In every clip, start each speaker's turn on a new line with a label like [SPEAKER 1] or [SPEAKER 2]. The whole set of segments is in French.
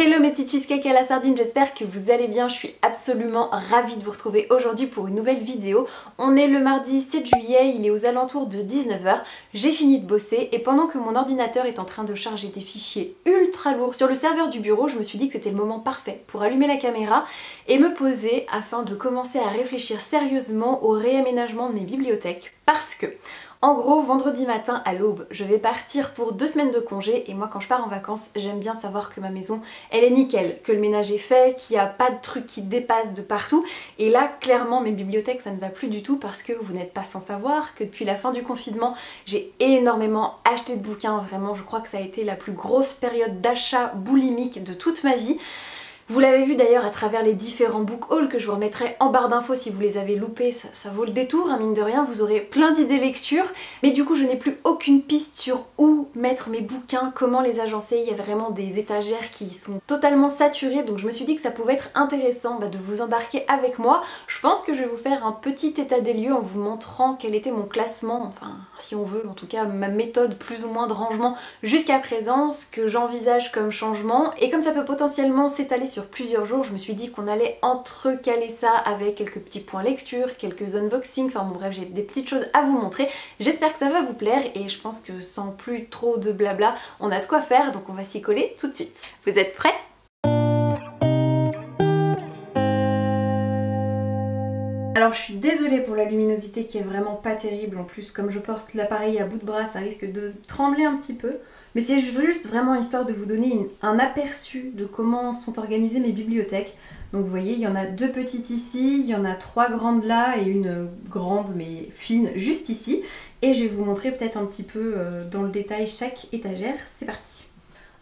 [SPEAKER 1] Hello mes petits cheesecakes à la sardine, j'espère que vous allez bien, je suis absolument ravie de vous retrouver aujourd'hui pour une nouvelle vidéo. On est le mardi 7 juillet, il est aux alentours de 19 h, j'ai fini de bosser et pendant que mon ordinateur est en train de charger des fichiers ultra lourds sur le serveur du bureau, je me suis dit que c'était le moment parfait pour allumer la caméra et me poser afin de commencer à réfléchir sérieusement au réaménagement de mes bibliothèques parce que en gros, vendredi matin à l'aube, je vais partir pour 2 semaines de congé et moi quand je pars en vacances, j'aime bien savoir que ma maison, elle est nickel, que le ménage est fait, qu'il n'y a pas de trucs qui dépassent de partout. Et là, clairement, mes bibliothèques, ça ne va plus du tout parce que vous n'êtes pas sans savoir que depuis la fin du confinement, j'ai énormément acheté de bouquins. Vraiment, je crois que ça a été la plus grosse période d'achat boulimique de toute ma vie. Vous l'avez vu d'ailleurs à travers les différents book hauls que je vous remettrai en barre d'infos si vous les avez loupés, ça vaut le détour, hein, mine de rien, vous aurez plein d'idées lecture, mais du coup je n'ai plus aucune piste sur où mettre mes bouquins, comment les agencer, il y a vraiment des étagères qui sont totalement saturées, donc je me suis dit que ça pouvait être intéressant de vous embarquer avec moi. Je pense que je vais vous faire un petit état des lieux en vous montrant quel était mon classement, enfin si on veut, en tout cas ma méthode plus ou moins de rangement jusqu'à présent, ce que j'envisage comme changement, et comme ça peut potentiellement s'étaler sur plusieurs jours, je me suis dit qu'on allait entrecaler ça avec quelques petits points lecture, quelques unboxings, enfin bon bref, j'ai des petites choses à vous montrer. J'espère que ça va vous plaire et je pense que sans plus trop de blabla, on a de quoi faire, donc on va s'y coller tout de suite. Vous êtes prêts ? Alors je suis désolée pour la luminosité qui est vraiment pas terrible, en plus comme je porte l'appareil à bout de bras ça risque de trembler un petit peu. Mais c'est juste vraiment histoire de vous donner un aperçu de comment sont organisées mes bibliothèques. Donc vous voyez, il y en a 2 petites ici, il y en a 3 grandes là et une grande mais fine juste ici. Et je vais vous montrer peut-être un petit peu dans le détail chaque étagère. C'est parti.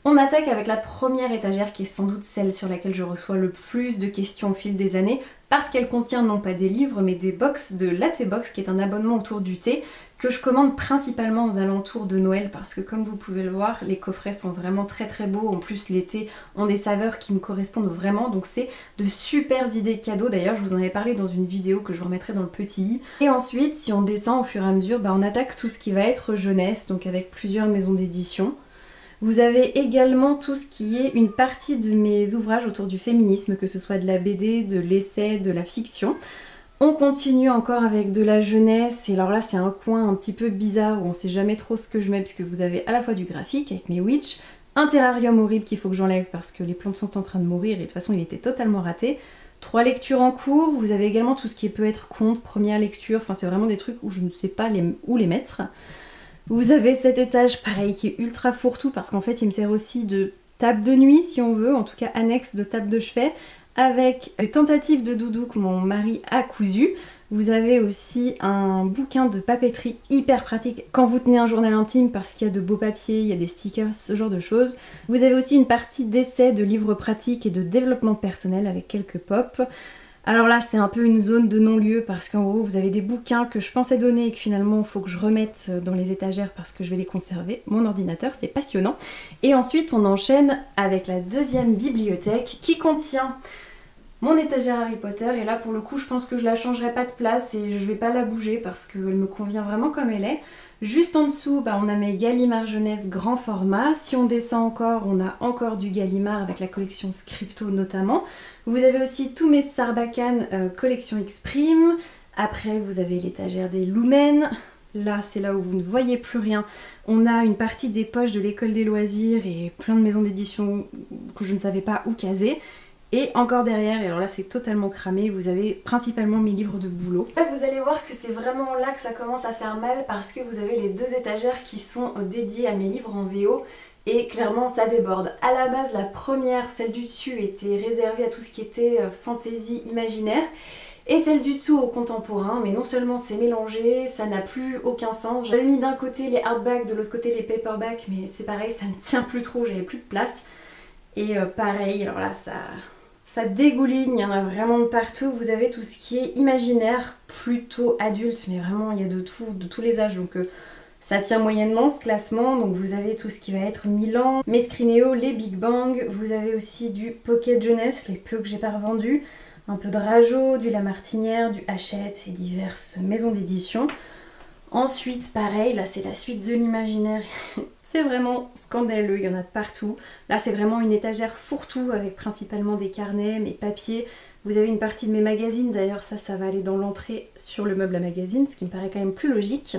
[SPEAKER 1] On attaque avec la première étagère qui est sans doute celle sur laquelle je reçois le plus de questions au fil des années parce qu'elle contient non pas des livres mais des box de Latte Box qui est un abonnement autour du thé que je commande principalement aux alentours de Noël parce que comme vous pouvez le voir, les coffrets sont vraiment très très beaux. En plus les thés ont des saveurs qui me correspondent vraiment, donc c'est de super idées de cadeaux. D'ailleurs je vous en avais parlé dans une vidéo que je vous remettrai dans le petit i. Et ensuite si on descend au fur et à mesure, on attaque tout ce qui va être jeunesse, donc avec plusieurs maisons d'édition. Vous avez également tout ce qui est une partie de mes ouvrages autour du féminisme, que ce soit de la BD, de l'essai, de la fiction. On continue encore avec de la jeunesse, et alors là c'est un coin un petit peu bizarre où on sait jamais trop ce que je mets, puisque vous avez à la fois du graphique avec mes witch, un terrarium horrible qu'il faut que j'enlève parce que les plantes sont en train de mourir et de toute façon il était totalement raté. 3 lectures en cours, vous avez également tout ce qui peut être conte, première lecture, enfin c'est vraiment des trucs où je ne sais pas où les mettre. Vous avez cet étage pareil qui est ultra fourre-tout parce qu'en fait il me sert aussi de table de nuit si on veut, en tout cas annexe de table de chevet, avec des tentatives de doudou que mon mari a cousu. Vous avez aussi un bouquin de papeterie hyper pratique quand vous tenez un journal intime parce qu'il y a de beaux papiers, il y a des stickers, ce genre de choses. Vous avez aussi une partie d'essais, de livres pratiques et de développement personnel avec quelques pop. Alors là c'est un peu une zone de non-lieu parce qu'en gros vous avez des bouquins que je pensais donner et que finalement il faut que je remette dans les étagères parce que je vais les conserver. Mon ordinateur, c'est passionnant. Et ensuite on enchaîne avec la deuxième bibliothèque qui contient mon étagère Harry Potter et là pour le coup je pense que je la changerai pas de place et je vais pas la bouger parce qu'elle me convient vraiment comme elle est. Juste en dessous, on a mes Gallimard jeunesse grand format. Si on descend encore, on a encore du Gallimard avec la collection Scripto notamment. Vous avez aussi tous mes Sarbacane collection Exprime. Après, vous avez l'étagère des Lumen. Là, c'est là où vous ne voyez plus rien. On a une partie des poches de l'école des loisirs et plein de maisons d'édition que je ne savais pas où caser. Et encore derrière, et alors là c'est totalement cramé, vous avez principalement mes livres de boulot. Là vous allez voir que c'est vraiment là que ça commence à faire mal parce que vous avez les 2 étagères qui sont dédiées à mes livres en VO et clairement ça déborde. À la base la première, celle du dessus, était réservée à tout ce qui était fantasy imaginaire et celle du dessous au contemporain, mais non seulement c'est mélangé, ça n'a plus aucun sens. J'avais mis d'un côté les hardbacks, de l'autre côté les paperbacks, mais c'est pareil, ça ne tient plus trop, j'avais plus de place. Et pareil, alors là ça dégouline, il y en a vraiment de partout. Vous avez tout ce qui est imaginaire, plutôt adulte, mais vraiment il y a de tous les âges, donc ça tient moyennement ce classement. Donc vous avez tout ce qui va être Milan, Mescrineo, les Big Bang, vous avez aussi du Pocket Jeunesse, les peu que j'ai pas revendus, un peu de Rajo, du Lamartinière, du Hachette et diverses maisons d'édition. Ensuite pareil, là c'est la suite de l'imaginaire, c'est vraiment scandaleux, il y en a de partout. Là c'est vraiment une étagère fourre-tout avec principalement des carnets, mes papiers. Vous avez une partie de mes magazines, d'ailleurs ça va aller dans l'entrée sur le meuble à magazines, ce qui me paraît quand même plus logique.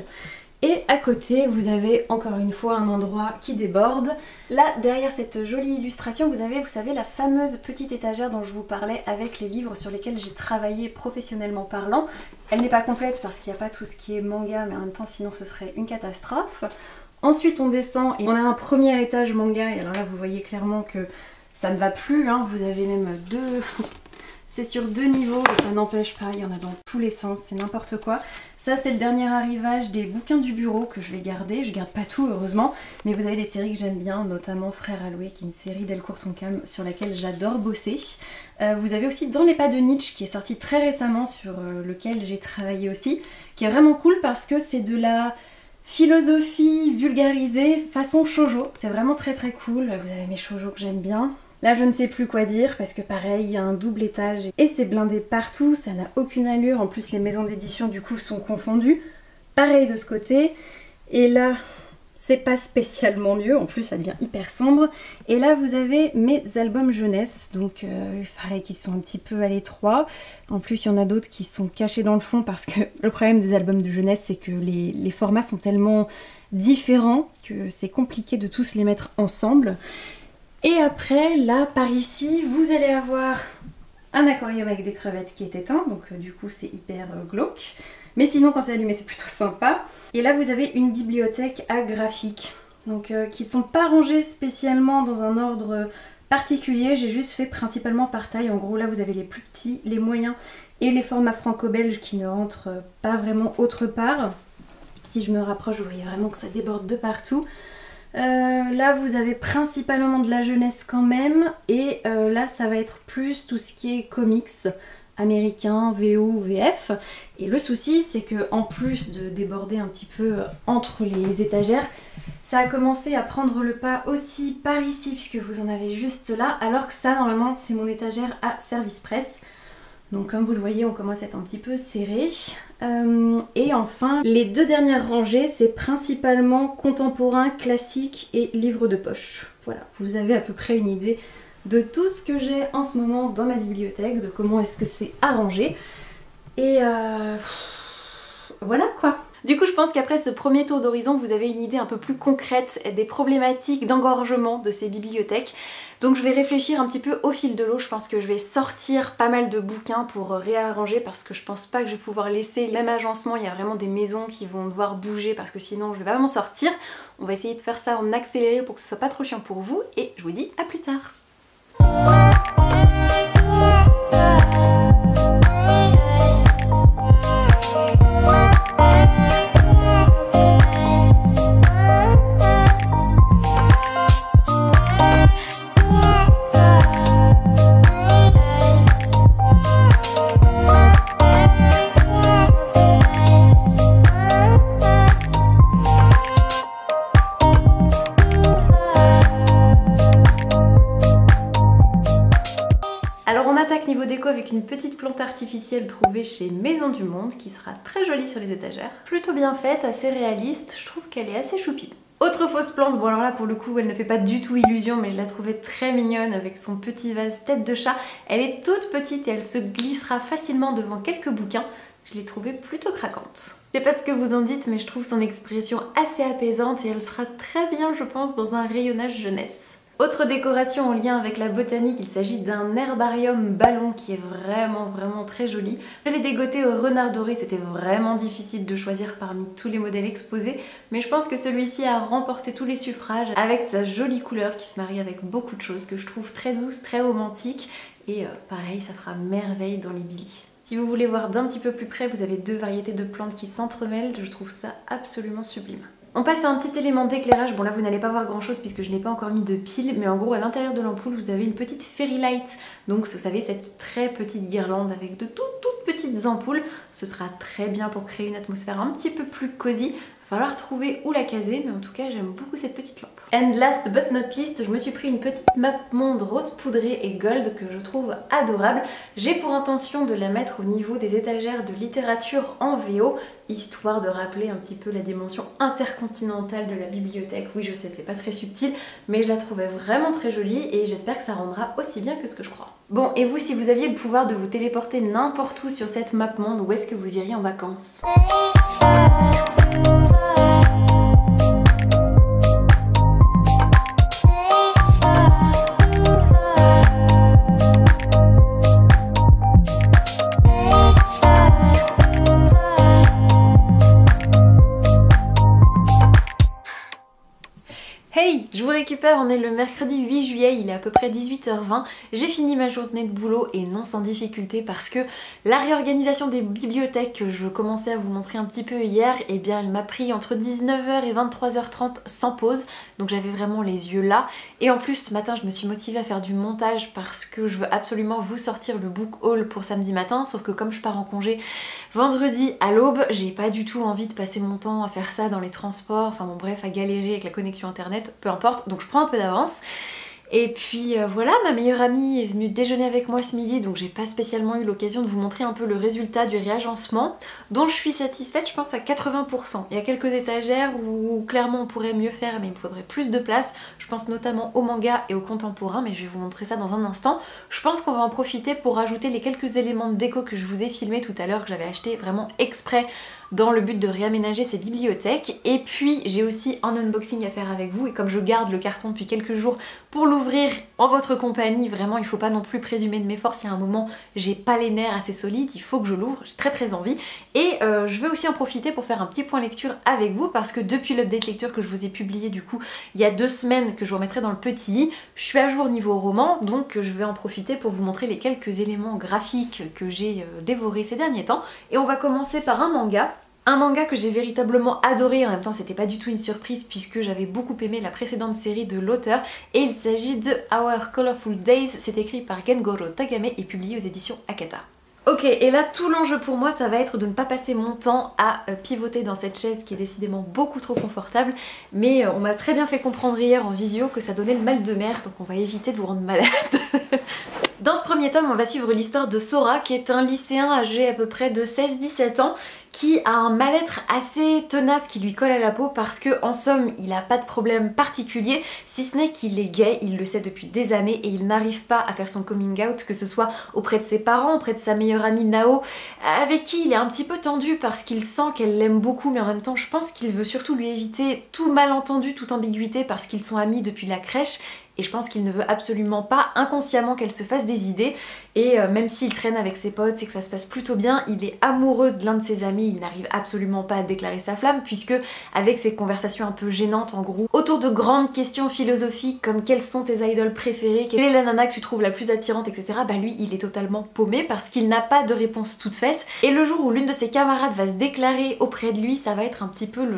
[SPEAKER 1] Et à côté, vous avez encore une fois un endroit qui déborde. Là, derrière cette jolie illustration, vous avez, vous savez, la fameuse petite étagère dont je vous parlais avec les livres sur lesquels j'ai travaillé professionnellement parlant. Elle n'est pas complète parce qu'il n'y a pas tout ce qui est manga, mais en même temps, sinon ce serait une catastrophe. Ensuite, on descend et on a un premier étage manga. Et alors là, vous voyez clairement que ça ne va plus, hein. Vous avez même deux... C'est sur 2 niveaux et ça n'empêche pas, il y en a dans tous les sens, c'est n'importe quoi. Ça c'est le dernier arrivage des bouquins du bureau que je vais garder, je garde pas tout heureusement, mais vous avez des séries que j'aime bien, notamment Frères Alloué qui est une série d'Elcourt Tonkam sur laquelle j'adore bosser. Vous avez aussi Dans les pas de Nietzsche qui est sorti très récemment sur lequel j'ai travaillé aussi, qui est vraiment cool parce que c'est de la philosophie vulgarisée façon shoujo, c'est vraiment très cool, vous avez mes shoujo que j'aime bien. Là je ne sais plus quoi dire parce que pareil il y a un double étage et c'est blindé partout, ça n'a aucune allure, en plus les maisons d'édition du coup sont confondues. Pareil de ce côté et là c'est pas spécialement mieux, en plus ça devient hyper sombre. Et là vous avez mes albums jeunesse, donc pareil qui sont un petit peu à l'étroit. En plus il y en a d'autres qui sont cachés dans le fond parce que le problème des albums de jeunesse c'est que les formats sont tellement différents que c'est compliqué de tous les mettre ensemble. Et après, là, par ici, vous allez avoir un aquarium avec des crevettes qui est éteint, donc du coup c'est hyper glauque. Mais sinon, quand c'est allumé, c'est plutôt sympa. Et là, vous avez une bibliothèque à graphiques, donc qui ne sont pas rangées spécialement dans un ordre particulier. J'ai juste fait principalement par taille. En gros, là, vous avez les plus petits, les moyens et les formats franco-belges qui ne rentrent pas vraiment autre part. Si je me rapproche, vous voyez vraiment que ça déborde de partout. Là vous avez principalement de la jeunesse quand même et là ça va être plus tout ce qui est comics américain, VO, VF. Et le souci c'est que en plus de déborder un petit peu entre les étagères, ça a commencé à prendre le pas aussi par ici puisque vous en avez juste là, alors que ça normalement c'est mon étagère à service presse. Donc comme vous le voyez, on commence à être un petit peu serré. Et enfin, les 2 dernières rangées, c'est principalement contemporain, classique et livres de poche. Voilà, vous avez à peu près une idée de tout ce que j'ai en ce moment dans ma bibliothèque, de comment est-ce que c'est arrangé. Et voilà quoi. Du coup, je pense qu'après ce premier tour d'horizon, vous avez une idée un peu plus concrète des problématiques d'engorgement de ces bibliothèques. Donc je vais réfléchir un petit peu au fil de l'eau. Je pense que je vais sortir pas mal de bouquins pour réarranger parce que je pense pas que je vais pouvoir laisser le même agencement. Il y a vraiment des maisons qui vont devoir bouger parce que sinon je vais pas vraiment sortir. On va essayer de faire ça en accéléré pour que ce soit pas trop chiant pour vous et je vous dis à plus tard. Niveau déco avec une petite plante artificielle trouvée chez Maison du Monde qui sera très jolie sur les étagères. Plutôt bien faite, assez réaliste, je trouve qu'elle est assez choupie. Autre fausse plante, bon alors là pour le coup elle ne fait pas du tout illusion mais je la trouvais très mignonne avec son petit vase tête de chat. Elle est toute petite et elle se glissera facilement devant quelques bouquins. Je l'ai trouvée plutôt craquante. Je sais pas ce que vous en dites mais je trouve son expression assez apaisante et elle sera très bien je pense dans un rayonnage jeunesse. Autre décoration en lien avec la botanique, il s'agit d'un herbarium ballon qui est vraiment très joli. Je l'ai dégoté au renard doré, c'était vraiment difficile de choisir parmi tous les modèles exposés, mais je pense que celui-ci a remporté tous les suffrages avec sa jolie couleur qui se marie avec beaucoup de choses que je trouve très douce, très romantique et pareil ça fera merveille dans les Billy. Si vous voulez voir d'un petit peu plus près, vous avez 2 variétés de plantes qui s'entremêlent, je trouve ça absolument sublime. On passe à un petit élément d'éclairage. Bon là vous n'allez pas voir grand chose puisque je n'ai pas encore mis de pile, mais en gros à l'intérieur de l'ampoule vous avez une petite fairy light. Donc vous savez cette très petite guirlande avec de toutes petites ampoules. Ce sera très bien pour créer une atmosphère un petit peu plus cosy. Va falloir trouver où la caser, mais en tout cas j'aime beaucoup cette petite lampe. And last but not least, je me suis pris une petite map monde rose poudrée et gold que je trouve adorable. J'ai pour intention de la mettre au niveau des étagères de littérature en VO, histoire de rappeler un petit peu la dimension intercontinentale de la bibliothèque. Oui, je sais, c'est pas très subtil, mais je la trouvais vraiment très jolie et j'espère que ça rendra aussi bien que ce que je crois. Bon, et vous, si vous aviez le pouvoir de vous téléporter n'importe où sur cette map monde, où est-ce que vous iriez en vacances ? Hey, je vous récupère, on est le mercredi 8 juillet, il est à peu près 18h20, j'ai fini ma journée de boulot et non sans difficulté parce que la réorganisation des bibliothèques que je commençais à vous montrer un petit peu hier, eh bien elle m'a pris entre 19h et 23h30 sans pause, donc j'avais vraiment les yeux là. Et en plus ce matin je me suis motivée à faire du montage parce que je veux absolument vous sortir le book haul pour samedi matin, sauf que comme je pars en congé vendredi à l'aube, j'ai pas du tout envie de passer mon temps à faire ça dans les transports, enfin bon bref, à galérer avec la connexion internet. Peu importe, donc je prends un peu d'avance. Et puis voilà, ma meilleure amie est venue déjeuner avec moi ce midi, donc j'ai pas spécialement eu l'occasion de vous montrer un peu le résultat du réagencement, dont je suis satisfaite, je pense à 80%. Il y a quelques étagères où clairement on pourrait mieux faire, mais il me faudrait plus de place. Je pense notamment au manga et au contemporain, mais je vais vous montrer ça dans un instant. Je pense qu'on va en profiter pour rajouter les quelques éléments de déco que je vous ai filmés tout à l'heure, que j'avais acheté vraiment exprès dans le but de réaménager ces bibliothèques. Et puis j'ai aussi un unboxing à faire avec vous, et comme je garde le carton depuis quelques jours pour l'ouvrir en votre compagnie, vraiment il faut pas non plus présumer de mes forces. Il y a un moment j'ai pas les nerfs assez solides, il faut que je l'ouvre, j'ai très envie. Et je vais aussi en profiter pour faire un petit point lecture avec vous, parce que depuis l'update lecture que je vous ai publié du coup il y a 2 semaines, que je vous remettrai dans le petit i, je suis à jour niveau roman, donc je vais en profiter pour vous montrer les quelques éléments graphiques que j'ai dévorés ces derniers temps. Et on va commencer par un manga. Un manga que j'ai véritablement adoré, en même temps c'était pas du tout une surprise puisque j'avais beaucoup aimé la précédente série de l'auteur, et il s'agit de Our Colorful Days. C'est écrit par Gengoro Tagame et publié aux éditions Akata. Ok, et là tout l'enjeu pour moi ça va être de ne pas passer mon temps à pivoter dans cette chaise qui est décidément beaucoup trop confortable, mais on m'a très bien fait comprendre hier en visio que ça donnait le mal de mer, donc on va éviter de vous rendre malade. Dans ce premier tome, on va suivre l'histoire de Sora, qui est un lycéen âgé à peu près de 16-17 ans, qui a un mal-être assez tenace qui lui colle à la peau parce que, en somme, il n'a pas de problème particulier, si ce n'est qu'il est gay, il le sait depuis des années et il n'arrive pas à faire son coming out, que ce soit auprès de ses parents, auprès de sa meilleure amie Nao, avec qui il est un petit peu tendu parce qu'il sent qu'elle l'aime beaucoup, mais en même temps je pense qu'il veut surtout lui éviter tout malentendu, toute ambiguïté, parce qu'ils sont amis depuis la crèche. Et je pense qu'il ne veut absolument pas inconsciemment qu'elle se fasse des idées. Et même s'il traîne avec ses potes et que ça se passe plutôt bien, il est amoureux de l'un de ses amis, il n'arrive absolument pas à déclarer sa flamme, puisque avec ses conversations un peu gênantes en groupe, autour de grandes questions philosophiques comme quelles sont tes idoles préférées, quelle est la nana que tu trouves la plus attirante, etc., bah lui il est totalement paumé parce qu'il n'a pas de réponse toute faite. Et le jour où l'une de ses camarades va se déclarer auprès de lui, ça va être un petit peu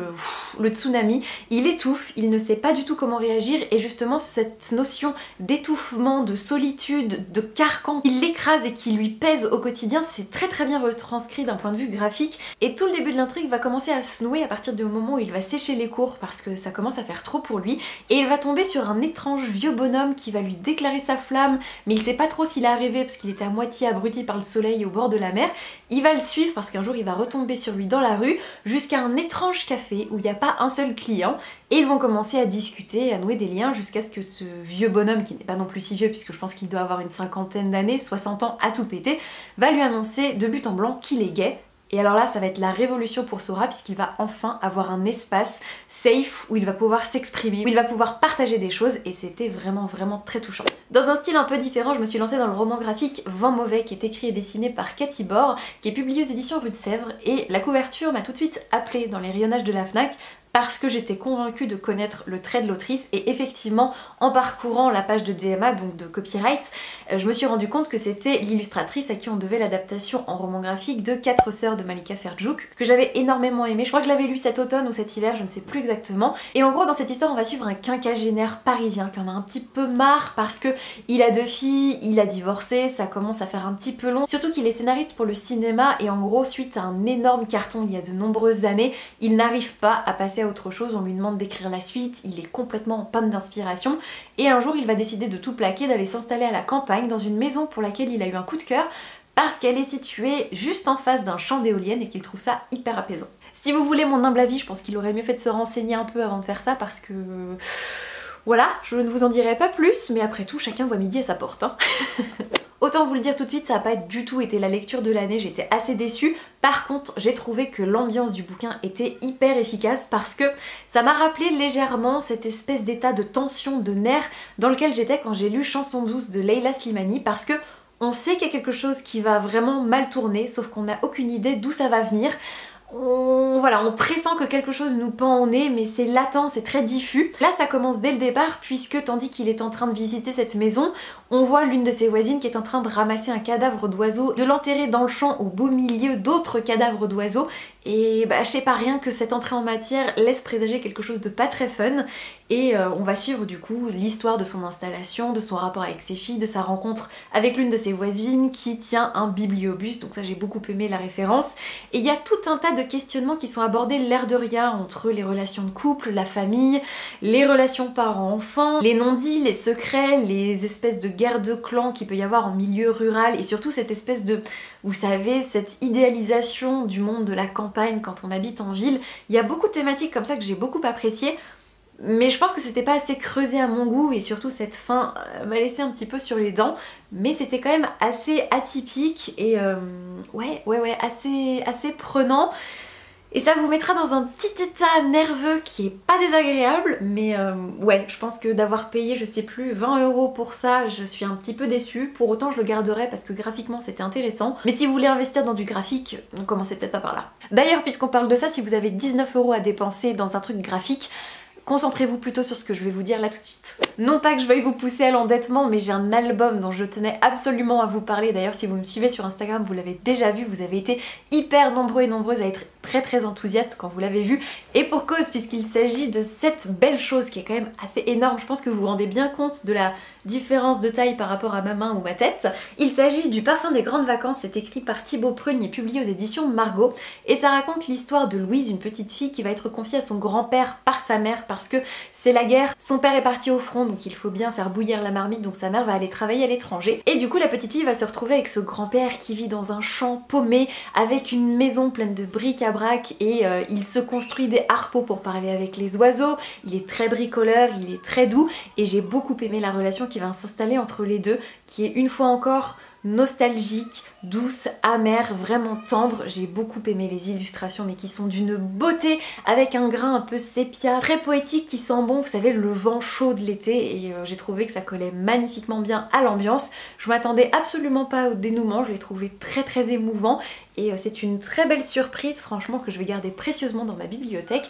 [SPEAKER 1] le tsunami. Il étouffe, il ne sait pas du tout comment réagir, et justement cette notion d'étouffement, de solitude, de carcan qui l'écrase et qui lui pèse au quotidien, c'est très bien retranscrit d'un point de vue graphique. Et tout le début de l'intrigue va commencer à se nouer à partir du moment où il va sécher les cours parce que ça commence à faire trop pour lui, et il va tomber sur un étrange vieux bonhomme qui va lui déclarer sa flamme, mais il sait pas trop s'il est arrivé parce qu'il était à moitié abruti par le soleil au bord de la mer. Il va le suivre parce qu'un jour il va retomber sur lui dans la rue jusqu'à un étrange café où il n'y a pas un seul client, et ils vont commencer à discuter, à nouer des liens jusqu'à ce que ce vieux bonhomme, qui n'est pas non plus si vieux puisque je pense qu'il doit avoir une 50aine d'années, 60 ans à tout péter, va lui annoncer de but en blanc qu'il est gay. Et alors là, ça va être la révolution pour Sora puisqu'il va enfin avoir un espace safe où il va pouvoir s'exprimer, où il va pouvoir partager des choses, et c'était vraiment très touchant. Dans un style un peu différent, je me suis lancée dans le roman graphique Vent Mauvais, qui est écrit et dessiné par Cathy Bord, qui est publié aux éditions Rue de Sèvres, et la couverture m'a tout de suite appelée dans les rayonnages de la Fnac parce que j'étais convaincue de connaître le trait de l'autrice et effectivement en parcourant la page de DMA, donc de copyright, je me suis rendu compte que c'était l'illustratrice à qui on devait l'adaptation en roman graphique de 4 sœurs de Malika Ferjouk, que j'avais énormément aimé. Je crois que je l'avais lu cet automne ou cet hiver, je ne sais plus exactement. Et en gros dans cette histoire on va suivre un quinquagénaire parisien qui en a un petit peu marre parce que il a 2 filles, il a divorcé, ça commence à faire un petit peu long. Surtout qu'il est scénariste pour le cinéma et en gros suite à un énorme carton il y a de nombreuses années, il n'arrive pas à passer à autre chose, on lui demande d'écrire la suite, il est complètement en panne d'inspiration et un jour il va décider de tout plaquer, d'aller s'installer à la campagne dans une maison pour laquelle il a eu un coup de cœur parce qu'elle est située juste en face d'un champ d'éoliennes et qu'il trouve ça hyper apaisant. Si vous voulez mon humble avis, je pense qu'il aurait mieux fait de se renseigner un peu avant de faire ça parce que... Voilà, je ne vous en dirai pas plus, mais après tout, chacun voit midi à sa porte. Hein. Autant vous le dire tout de suite, ça n'a pas du tout été la lecture de l'année, j'étais assez déçue. Par contre, j'ai trouvé que l'ambiance du bouquin était hyper efficace parce que ça m'a rappelé légèrement cette espèce d'état de tension, de nerfs dans lequel j'étais quand j'ai lu Chanson douce de Leila Slimani parce que on sait qu'il y a quelque chose qui va vraiment mal tourner, sauf qu'on n'a aucune idée d'où ça va venir. Voilà, on pressent que quelque chose nous pend au nez, mais c'est latent, c'est très diffus. Là, ça commence dès le départ, puisque tandis qu'il est en train de visiter cette maison, on voit l'une de ses voisines qui est en train de ramasser un cadavre d'oiseau, de l'enterrer dans le champ au beau milieu d'autres cadavres d'oiseaux. Et bah, je sais pas, rien que cette entrée en matière laisse présager quelque chose de pas très fun. Et on va suivre du coup l'histoire de son installation, de son rapport avec ses filles, de sa rencontre avec l'une de ses voisines qui tient un bibliobus, donc ça j'ai beaucoup aimé la référence. Et il y a tout un tas de questionnements qui sont abordés l'air de rien entre les relations de couple, la famille, les relations parents-enfants, les non-dits, les secrets, les espèces de guerres de clans qu'il peut y avoir en milieu rural et surtout cette espèce de, vous savez, cette idéalisation du monde de la campagne quand on habite en ville. Il y a beaucoup de thématiques comme ça que j'ai beaucoup appréciées. Mais je pense que c'était pas assez creusé à mon goût et surtout cette fin m'a laissé un petit peu sur les dents. Mais c'était quand même assez atypique et assez prenant. Et ça vous mettra dans un petit état nerveux qui est pas désagréable, mais ouais, je pense que d'avoir payé, je sais plus, 20 € pour ça, je suis un petit peu déçue. Pour autant, je le garderai parce que graphiquement c'était intéressant. Mais si vous voulez investir dans du graphique, commencez peut-être pas par là. D'ailleurs, puisqu'on parle de ça, si vous avez 19 € à dépenser dans un truc graphique, concentrez-vous plutôt sur ce que je vais vous dire là tout de suite. Non pas que je veuille vous pousser à l'endettement, mais j'ai un album dont je tenais absolument à vous parler. D'ailleurs, si vous me suivez sur Instagram, vous l'avez déjà vu, vous avez été hyper nombreux et nombreuses à être très enthousiastes quand vous l'avez vu. Et pour cause, puisqu'il s'agit de cette belle chose qui est quand même assez énorme. Je pense que vous vous rendez bien compte de la différence de taille par rapport à ma main ou ma tête. Il s'agit du Parfum des grandes vacances, c'est écrit par Thibaut Prugne et publié aux éditions Margot. Et ça raconte l'histoire de Louise, une petite fille qui va être confiée à son grand-père par sa mère parce que c'est la guerre. Son père est parti au front, donc il faut bien faire bouillir la marmite, donc sa mère va aller travailler à l'étranger. Et du coup, la petite fille va se retrouver avec ce grand-père qui vit dans un champ paumé, avec une maison pleine de bric-à-brac, et il se construit des harpeaux pour parler avec les oiseaux. Il est très bricoleur, il est très doux, et j'ai beaucoup aimé la relation qui va s'installer entre les deux, qui est une fois encore nostalgique, douce, amère, vraiment tendre. J'ai beaucoup aimé les illustrations mais qui sont d'une beauté avec un grain un peu sépia, très poétique qui sent bon, vous savez, le vent chaud de l'été, et j'ai trouvé que ça collait magnifiquement bien à l'ambiance. Je m'attendais absolument pas au dénouement, je l'ai trouvé très émouvant et c'est une très belle surprise franchement que je vais garder précieusement dans ma bibliothèque.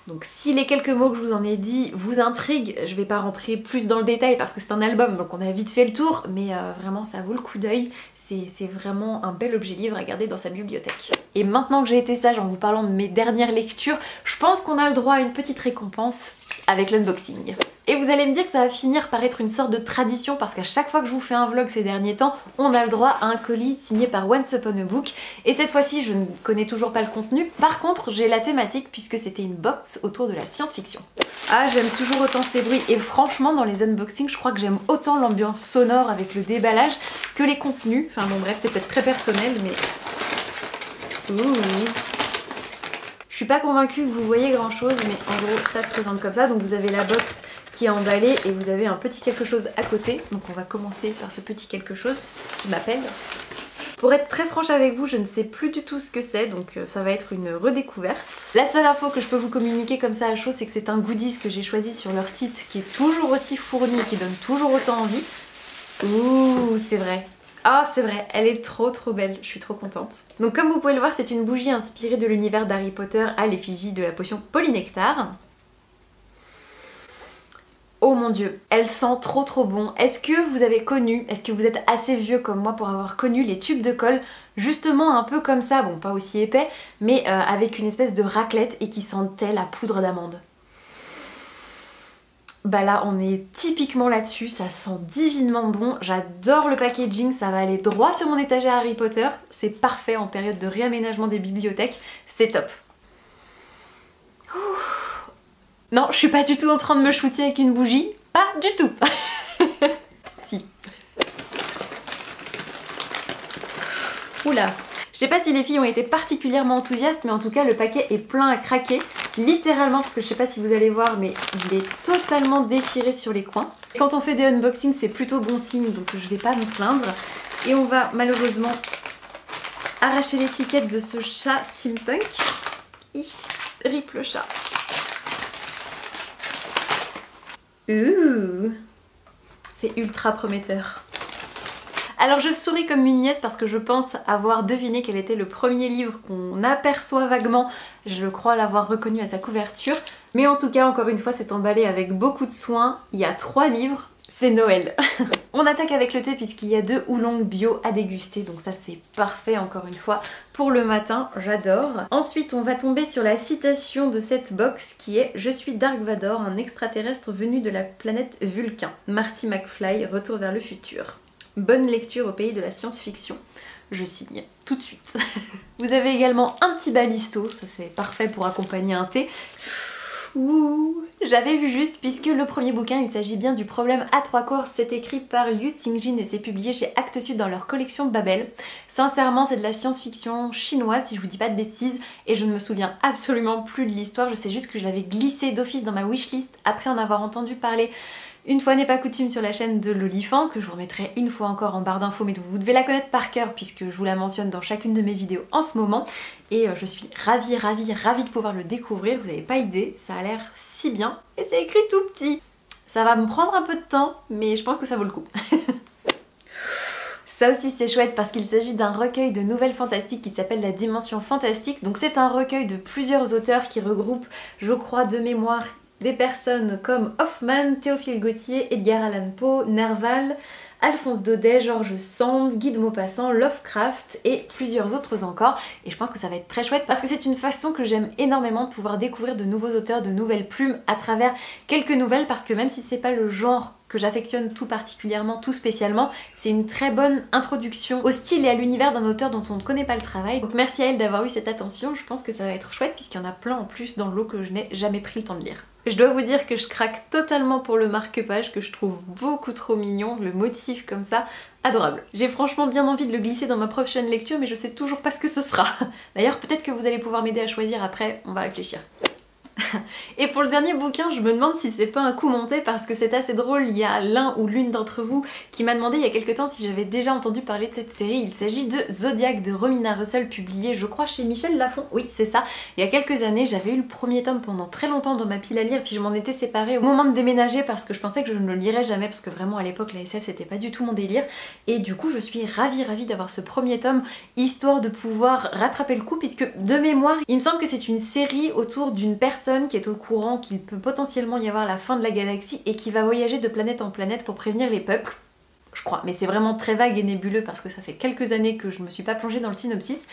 [SPEAKER 1] Donc si les quelques mots que je vous en ai dit vous intriguent, je vais pas rentrer plus dans le détail parce que c'est un album donc on a vite fait le tour, mais vraiment ça vaut le coup d'œil. C'est vraiment un bel objet livre à garder dans sa bibliothèque. Et maintenant que j'ai été sage en vous parlant de mes dernières lectures, je pense qu'on a le droit à une petite récompense avec l'unboxing. Et vous allez me dire que ça va finir par être une sorte de tradition parce qu'à chaque fois que je vous fais un vlog ces derniers temps, on a le droit à un colis signé par Once Upon a Book. Et cette fois-ci, je ne connais toujours pas le contenu. Par contre, j'ai la thématique puisque c'était une box autour de la science-fiction. Ah, j'aime toujours autant ces bruits. Et franchement, dans les unboxings, je crois que j'aime autant l'ambiance sonore avec le déballage que les contenus. Enfin bon bref, c'est peut-être très personnel, mais... Ouh. Je suis pas convaincue que vous voyez grand chose, mais en gros ça se présente comme ça. Donc vous avez la box qui est emballée et vous avez un petit quelque chose à côté. Donc on va commencer par ce petit quelque chose qui m'appelle. Pour être très franche avec vous, je ne sais plus du tout ce que c'est, donc ça va être une redécouverte. La seule info que je peux vous communiquer comme ça à chaud, c'est que c'est un goodies que j'ai choisi sur leur site qui est toujours aussi fourni et qui donne toujours autant envie. Ouh, c'est vrai. Ah, c'est vrai, elle est trop belle, je suis trop contente. Donc comme vous pouvez le voir, c'est une bougie inspirée de l'univers d'Harry Potter à l'effigie de la potion polynectar. Oh mon dieu, elle sent trop bon. Est-ce que vous avez connu, est-ce que vous êtes assez vieux comme moi pour avoir connu les tubes de colle justement un peu comme ça, bon pas aussi épais, mais avec une espèce de raclette et qui sentait la poudre d'amande? Bah là on est typiquement là-dessus, ça sent divinement bon, j'adore le packaging, ça va aller droit sur mon étagère Harry Potter, c'est parfait en période de réaménagement des bibliothèques, c'est top. Non, je suis pas du tout en train de me shooter avec une bougie, pas du tout. Si. Oula. Je sais pas si les filles ont été particulièrement enthousiastes, mais en tout cas le paquet est plein à craquer, littéralement, parce que je sais pas si vous allez voir, mais il est totalement déchiré sur les coins. Et quand on fait des unboxings, c'est plutôt bon signe, donc je vais pas me plaindre. Et on va malheureusement arracher l'étiquette de ce chat steampunk. Rip le chat. C'est ultra prometteur. Alors je souris comme une nièce parce que je pense avoir deviné quel était le premier livre qu'on aperçoit vaguement. Je crois l'avoir reconnu à sa couverture. Mais en tout cas, encore une fois, c'est emballé avec beaucoup de soin. Il y a 3 livres. C'est Noël. On attaque avec le thé puisqu'il y a 2 oolongs bio à déguster. Donc ça c'est parfait encore une fois pour le matin, j'adore. Ensuite on va tomber sur la citation de cette box qui est « Je suis Dark Vador, un extraterrestre venu de la planète Vulcain. Marty McFly, retour vers le futur. Bonne lecture au pays de la science-fiction. » Je signe tout de suite. Vous avez également un petit balisto, ça c'est parfait pour accompagner un thé. Ouh, j'avais vu juste puisque le premier bouquin, il s'agit bien du problème à 3 corps, c'est écrit par Liu Xingjin et c'est publié chez Actes Sud dans leur collection Babel. Sincèrement, c'est de la science-fiction chinoise si je vous dis pas de bêtises et je ne me souviens absolument plus de l'histoire, je sais juste que je l'avais glissé d'office dans ma wishlist après en avoir entendu parler. Une fois n'est pas coutume sur la chaîne de l'Olifant, que je vous remettrai une fois encore en barre d'infos, mais vous devez la connaître par cœur puisque je vous la mentionne dans chacune de mes vidéos en ce moment. Et je suis ravie de pouvoir le découvrir, vous n'avez pas idée, ça a l'air si bien. Et c'est écrit tout petit. Ça va me prendre un peu de temps, mais je pense que ça vaut le coup. Ça aussi c'est chouette parce qu'il s'agit d'un recueil de nouvelles fantastiques qui s'appelle La Dimension Fantastique. Donc c'est un recueil de plusieurs auteurs qui regroupent, je crois de mémoire, des personnes comme Hoffmann, Théophile Gautier, Edgar Allan Poe, Nerval, Alphonse Daudet, George Sand, Guy de Maupassant, Lovecraft et plusieurs autres encore. Et je pense que ça va être très chouette parce que c'est une façon que j'aime énormément de pouvoir découvrir de nouveaux auteurs, de nouvelles plumes à travers quelques nouvelles, parce que même si c'est pas le genre que j'affectionne tout particulièrement, tout spécialement, c'est une très bonne introduction au style et à l'univers d'un auteur dont on ne connaît pas le travail. Donc merci à elle d'avoir eu cette attention, je pense que ça va être chouette puisqu'il y en a plein en plus dans le lot que je n'ai jamais pris le temps de lire. Je dois vous dire que je craque totalement pour le marque-page que je trouve beaucoup trop mignon, le motif comme ça, adorable. J'ai franchement bien envie de le glisser dans ma prochaine lecture mais je sais toujours pas ce que ce sera. D'ailleurs peut-être que vous allez pouvoir m'aider à choisir après, on va réfléchir. Et pour le dernier bouquin, je me demande si c'est pas un coup monté parce que c'est assez drôle, il y a l'un ou l'une d'entre vous qui m'a demandé il y a quelques temps si j'avais déjà entendu parler de cette série. Il s'agit de Zodiac de Romina Russell, publié je crois chez Michel Lafon, oui c'est ça. Il y a quelques années, j'avais eu le premier tome pendant très longtemps dans ma pile à lire puis je m'en étais séparée au moment de déménager parce que je pensais que je ne le lirais jamais parce que vraiment à l'époque la SF c'était pas du tout mon délire. Et du coup je suis ravie d'avoir ce premier tome histoire de pouvoir rattraper le coup puisque de mémoire il me semble que c'est une série autour d'une personne qui est au courant qu'il peut potentiellement y avoir la fin de la galaxie et qui va voyager de planète en planète pour prévenir les peuples. Je crois, mais c'est vraiment très vague et nébuleux parce que ça fait quelques années que je me suis pas plongée dans le synopsis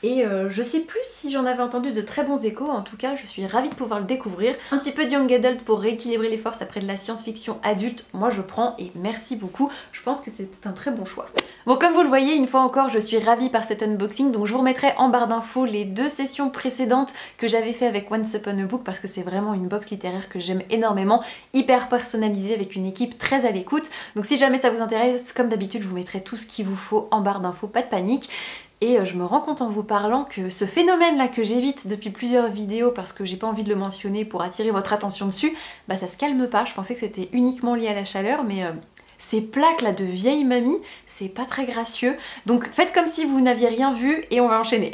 [SPEAKER 1] et je sais plus si j'en avais entendu de très bons échos, en tout cas je suis ravie de pouvoir le découvrir. Un petit peu de young adult pour rééquilibrer les forces après de la science-fiction adulte, moi je prends et merci beaucoup, je pense que c'était un très bon choix. Bon comme vous le voyez, une fois encore je suis ravie par cet unboxing, donc je vous remettrai en barre d'infos les 2 sessions précédentes que j'avais fait avec Once Upon a Book parce que c'est vraiment une box littéraire que j'aime énormément, hyper personnalisée avec une équipe très à l'écoute. Donc si jamais ça vous intéresse, comme d'habitude je vous mettrai tout ce qu'il vous faut en barre d'infos, pas de panique. Et je me rends compte en vous parlant que ce phénomène là que j'évite depuis plusieurs vidéos parce que j'ai pas envie de le mentionner pour attirer votre attention dessus, bah ça se calme pas, je pensais que c'était uniquement lié à la chaleur mais ces plaques là de vieille mamie, c'est pas très gracieux. Donc faites comme si vous n'aviez rien vu et on va enchaîner.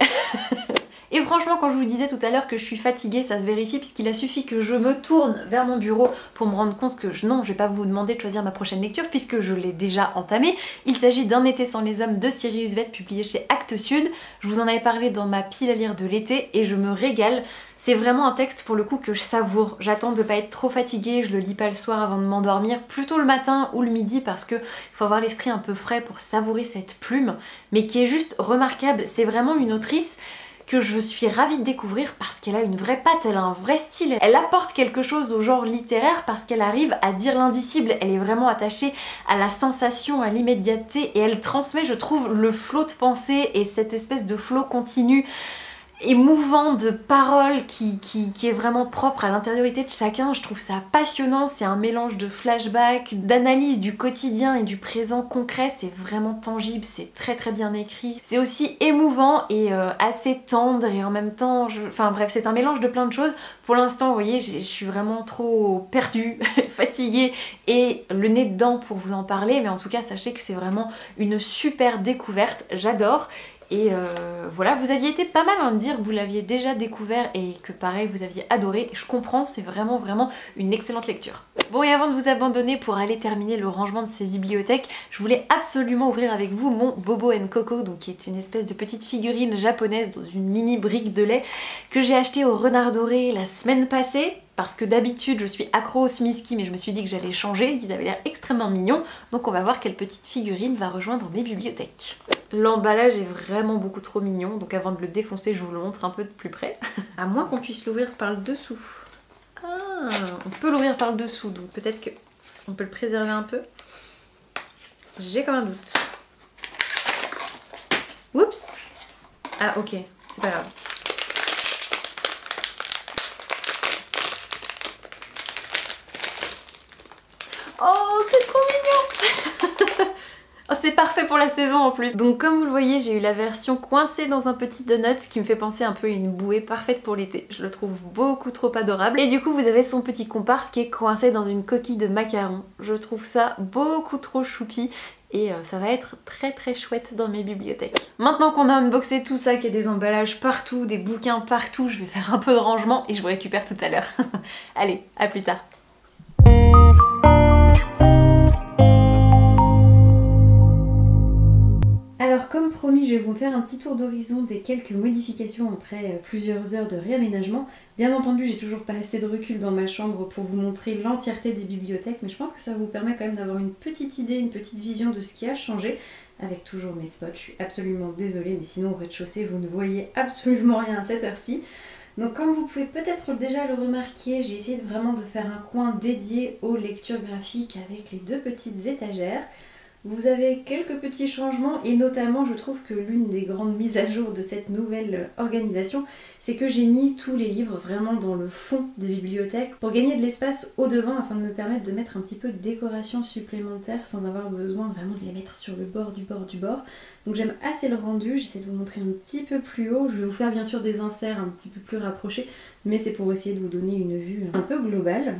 [SPEAKER 1] Et franchement, quand je vous disais tout à l'heure que je suis fatiguée, ça se vérifie puisqu'il a suffi que je me tourne vers mon bureau pour me rendre compte que non, je vais pas vous demander de choisir ma prochaine lecture puisque je l'ai déjà entamée. Il s'agit d'Un été sans les hommes de Sirius Vett, publié chez Actes Sud. Je vous en avais parlé dans ma pile à lire de l'été et je me régale. C'est vraiment un texte pour le coup que je savoure. J'attends de pas être trop fatiguée, je le lis pas le soir avant de m'endormir, plutôt le matin ou le midi parce que il faut avoir l'esprit un peu frais pour savourer cette plume, mais qui est juste remarquable. C'est vraiment une autrice que je suis ravie de découvrir parce qu'elle a une vraie patte, elle a un vrai style, elle apporte quelque chose au genre littéraire parce qu'elle arrive à dire l'indicible, elle est vraiment attachée à la sensation, à l'immédiateté et elle transmet, je trouve, le flot de pensée et cette espèce de flot continu émouvant de paroles qui est vraiment propre à l'intériorité de chacun. Je trouve ça passionnant, c'est un mélange de flashbacks, d'analyse du quotidien et du présent concret, c'est vraiment tangible, c'est très très bien écrit. C'est aussi émouvant et assez tendre et en même temps, enfin bref, c'est un mélange de plein de choses. Pour l'instant, vous voyez, je suis vraiment trop perdue, fatiguée et le nez dedans pour vous en parler, mais en tout cas, sachez que c'est vraiment une super découverte, j'adore. Et voilà, vous aviez été pas mal à me dire que vous l'aviez déjà découvert et que pareil vous aviez adoré. Je comprends, c'est vraiment une excellente lecture. Bon, et avant de vous abandonner pour aller terminer le rangement de ces bibliothèques, je voulais absolument ouvrir avec vous mon Bobo & Coco, donc qui est une espèce de petite figurine japonaise dans une mini brique de lait que j'ai acheté au Renard Doré la semaine passée. Parce que d'habitude je suis accro au Smisky, mais je me suis dit que j'allais changer, ils avaient l'air extrêmement mignons, donc on va voir quelle petite figurine va rejoindre mes bibliothèques. L'emballage est vraiment beaucoup trop mignon, donc avant de le défoncer je vous le montre un peu de plus près. À moins qu'on puisse l'ouvrir par le dessous. Ah, on peut l'ouvrir par le dessous, donc peut-être qu'on peut le préserver un peu. J'ai comme un doute. Oups. Ah ok, c'est pas grave. Oh, c'est trop mignon. Oh, c'est parfait pour la saison en plus. Donc comme vous le voyez, j'ai eu la version coincée dans un petit donut qui me fait penser un peu à une bouée parfaite pour l'été. Je le trouve beaucoup trop adorable. Et du coup, vous avez son petit comparse qui est coincé dans une coquille de macaron. Je trouve ça beaucoup trop choupi. Et ça va être très très chouette dans mes bibliothèques. Maintenant qu'on a unboxé tout ça, qu'il y a des emballages partout, des bouquins partout, je vais faire un peu de rangement et je vous récupère tout à l'heure. Allez, à plus tard. Alors comme promis, je vais vous faire un petit tour d'horizon des quelques modifications après plusieurs heures de réaménagement. Bien entendu, j'ai toujours pas assez de recul dans ma chambre pour vous montrer l'entièreté des bibliothèques, mais je pense que ça vous permet quand même d'avoir une petite idée, une petite vision de ce qui a changé, avec toujours mes spots. Je suis absolument désolée, mais sinon au rez-de-chaussée, vous ne voyez absolument rien à cette heure-ci. Donc comme vous pouvez peut-être déjà le remarquer, j'ai essayé vraiment de faire un coin dédié aux lectures graphiques avec les deux petites étagères. Vous avez quelques petits changements et notamment je trouve que l'une des grandes mises à jour de cette nouvelle organisation, c'est que j'ai mis tous les livres vraiment dans le fond des bibliothèques pour gagner de l'espace au devant afin de me permettre de mettre un petit peu de décoration supplémentaire sans avoir besoin vraiment de les mettre sur le bord du bord du bord. Donc j'aime assez le rendu, j'essaie de vous montrer un petit peu plus haut, je vais vous faire bien sûr des inserts un petit peu plus rapprochés, mais c'est pour essayer de vous donner une vue un peu globale.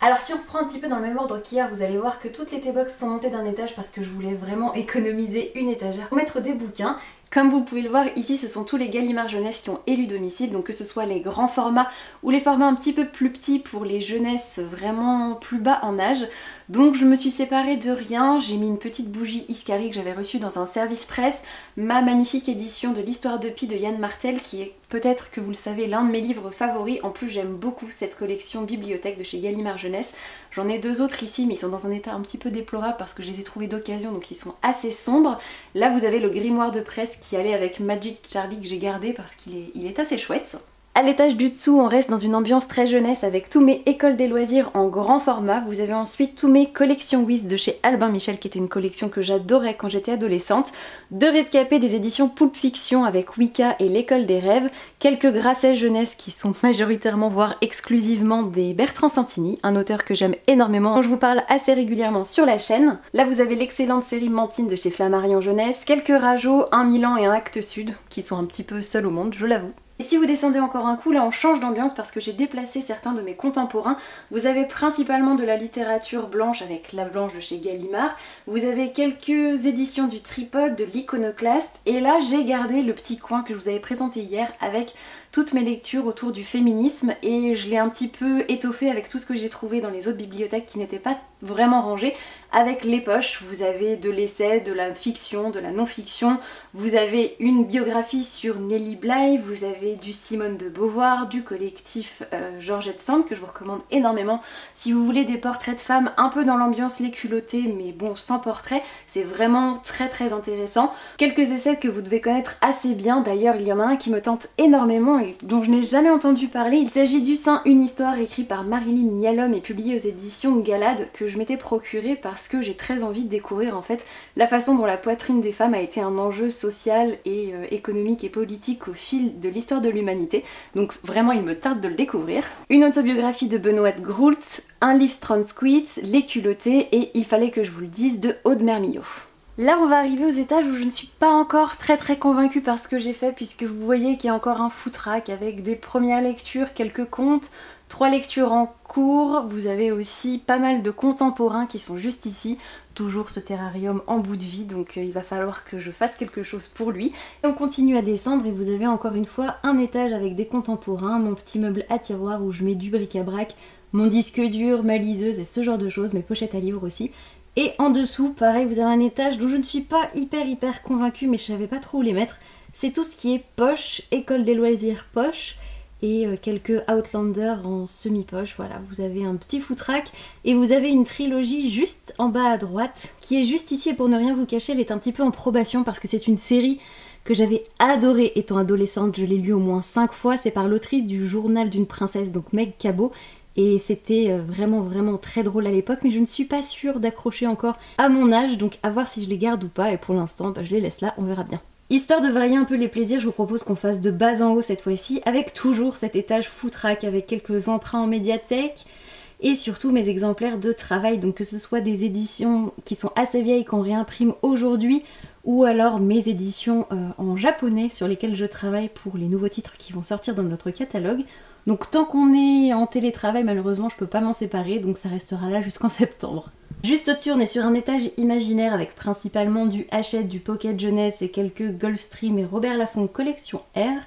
[SPEAKER 1] Alors si on reprend un petit peu dans le même ordre qu'hier, vous allez voir que toutes les T-Box sont montées d'un étage parce que je voulais vraiment économiser une étagère pour mettre des bouquins. Comme vous pouvez le voir ici, ce sont tous les Gallimard Jeunesse qui ont élu domicile, donc que ce soit les grands formats ou les formats un petit peu plus petits pour les jeunesses vraiment plus bas en âge. Donc je me suis séparée de rien, j'ai mis une petite bougie Iscari que j'avais reçue dans un service presse, ma magnifique édition de l'Histoire de Pi de Yann Martel qui est peut-être que vous le savez l'un de mes livres favoris. En plus j'aime beaucoup cette collection bibliothèque de chez Gallimard Jeunesse. J'en ai deux autres ici mais ils sont dans un état un petit peu déplorable parce que je les ai trouvés d'occasion donc ils sont assez sombres. Là vous avez le grimoire de presse qui allait avec Magic Charlie que j'ai gardé parce qu'il est assez chouette. À l'étage du dessous, on reste dans une ambiance très jeunesse avec tous mes écoles des loisirs en grand format. Vous avez ensuite tous mes collections Wiz de chez Albin Michel qui était une collection que j'adorais quand j'étais adolescente. Deux rescapés des éditions Pulp Fiction avec Wicca et l'école des rêves. Quelques Grasset jeunesse qui sont majoritairement voire exclusivement des Bertrand Santini, un auteur que j'aime énormément dont je vous parle assez régulièrement sur la chaîne. Là vous avez l'excellente série Mantine de chez Flammarion Jeunesse, quelques Rajo, un Milan et un Actes Sud qui sont un petit peu seuls au monde, je l'avoue. Et si vous descendez encore un coup, là on change d'ambiance parce que j'ai déplacé certains de mes contemporains. Vous avez principalement de la littérature blanche avec La Blanche de chez Gallimard. Vous avez quelques éditions du Tripode, de l'Iconoclaste. Et là j'ai gardé le petit coin que je vous avais présenté hier avec toutes mes lectures autour du féminisme et je l'ai un petit peu étoffé avec tout ce que j'ai trouvé dans les autres bibliothèques qui n'étaient pas vraiment rangées. Avec les poches, vous avez de l'essai, de la fiction, de la non-fiction, vous avez une biographie sur Nelly Bly, vous avez du Simone de Beauvoir, du collectif Georgette Sand que je vous recommande énormément. Si vous voulez des portraits de femmes un peu dans l'ambiance Les Culottées mais bon sans portrait, c'est vraiment très intéressant. Quelques essais que vous devez connaître assez bien, d'ailleurs il y en a un qui me tente énormément et dont je n'ai jamais entendu parler. Il s'agit du Sein, une histoire écrit par Marilyn Yalom et publié aux éditions Galade que je m'étais procuré parce que j'ai très envie de découvrir en fait la façon dont la poitrine des femmes a été un enjeu social et économique et politique au fil de l'histoire de l'humanité. Donc vraiment il me tarde de le découvrir. Une autobiographie de Benoît Groult, un livre Stronsquit, Les Culottées et Il fallait que je vous le dise de Aude Mermillot. Là on va arriver aux étages où je ne suis pas encore très convaincue par ce que j'ai fait puisque vous voyez qu'il y a encore un foutraque avec des premières lectures, quelques contes, 3 lectures en cours, vous avez aussi pas mal de contemporains qui sont juste ici, toujours ce terrarium en bout de vie donc il va falloir que je fasse quelque chose pour lui. Et on continue à descendre et vous avez encore une fois un étage avec des contemporains, mon petit meuble à tiroir où je mets du bric-à-brac, mon disque dur, ma liseuse et ce genre de choses, mes pochettes à livres aussi. Et en dessous, pareil, vous avez un étage dont je ne suis pas hyper convaincue, mais je savais pas trop où les mettre. C'est tout ce qui est poche, école des loisirs poche, et quelques Outlander en semi-poche. Voilà, vous avez un petit foutraque, et vous avez une trilogie juste en bas à droite, qui est juste ici, et pour ne rien vous cacher, elle est un petit peu en probation, parce que c'est une série que j'avais adorée étant adolescente. Je l'ai lue au moins 5 fois, c'est par l'autrice du Journal d'une princesse, donc Meg Cabot. Et c'était vraiment très drôle à l'époque, mais je ne suis pas sûre d'accrocher encore à mon âge, donc à voir si je les garde ou pas, et pour l'instant, je les laisse là, on verra bien. Histoire de varier un peu les plaisirs, je vous propose qu'on fasse de bas en haut cette fois-ci, avec toujours cet étage foutraque, avec quelques emprunts en médiathèque, et surtout mes exemplaires de travail, donc que ce soit des éditions qui sont assez vieilles qu'on réimprime aujourd'hui, ou alors mes éditions en japonais sur lesquelles je travaille pour les nouveaux titres qui vont sortir dans notre catalogue. Donc tant qu'on est en télétravail, malheureusement je peux pas m'en séparer, donc ça restera là jusqu'en septembre. Juste au-dessus, on est sur un étage imaginaire avec principalement du Hachette, du Pocket Jeunesse et quelques Gulfstream et Robert Laffont collection R.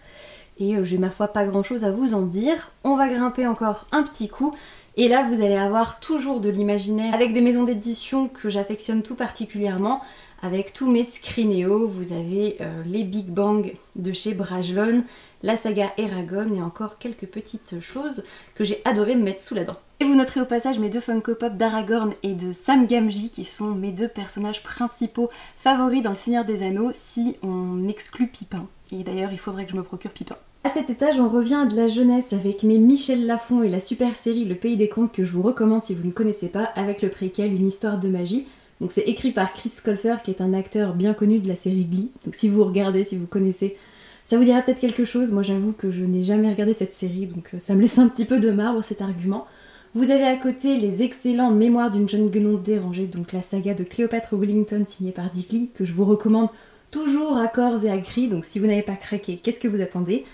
[SPEAKER 1] Et j'ai ma foi pas grand chose à vous en dire. On va grimper encore un petit coup. Et là vous allez avoir toujours de l'imaginaire avec des maisons d'édition que j'affectionne tout particulièrement. Avec tous mes Scrineo, vous avez les Big Bang de chez Brajlon, la saga Eragon et encore quelques petites choses que j'ai adoré me mettre sous la dent. Et vous noterez au passage mes 2 Funko Pop d'Aragorn et de Sam Gamgee qui sont mes 2 personnages principaux favoris dans le Seigneur des Anneaux si on exclut Pipin. Et d'ailleurs il faudrait que je me procure Pipin. À cet étage on revient à de la jeunesse avec mes Michel Lafon et la super série Le Pays des Contes que je vous recommande si vous ne connaissez pas, avec le préquel Une histoire de magie. Donc c'est écrit par Chris Colfer qui est un acteur bien connu de la série Glee. Donc si vous regardez, si vous connaissez, ça vous dira peut-être quelque chose. Moi j'avoue que je n'ai jamais regardé cette série donc ça me laisse un petit peu de marbre cet argument. Vous avez à côté les excellents Mémoires d'une jeune guenonde dérangée, donc la saga de Cléopâtre Wellington signée par Dick Lee, que je vous recommande toujours à corps et à cri, donc si vous n'avez pas craqué, qu'est-ce que vous attendez?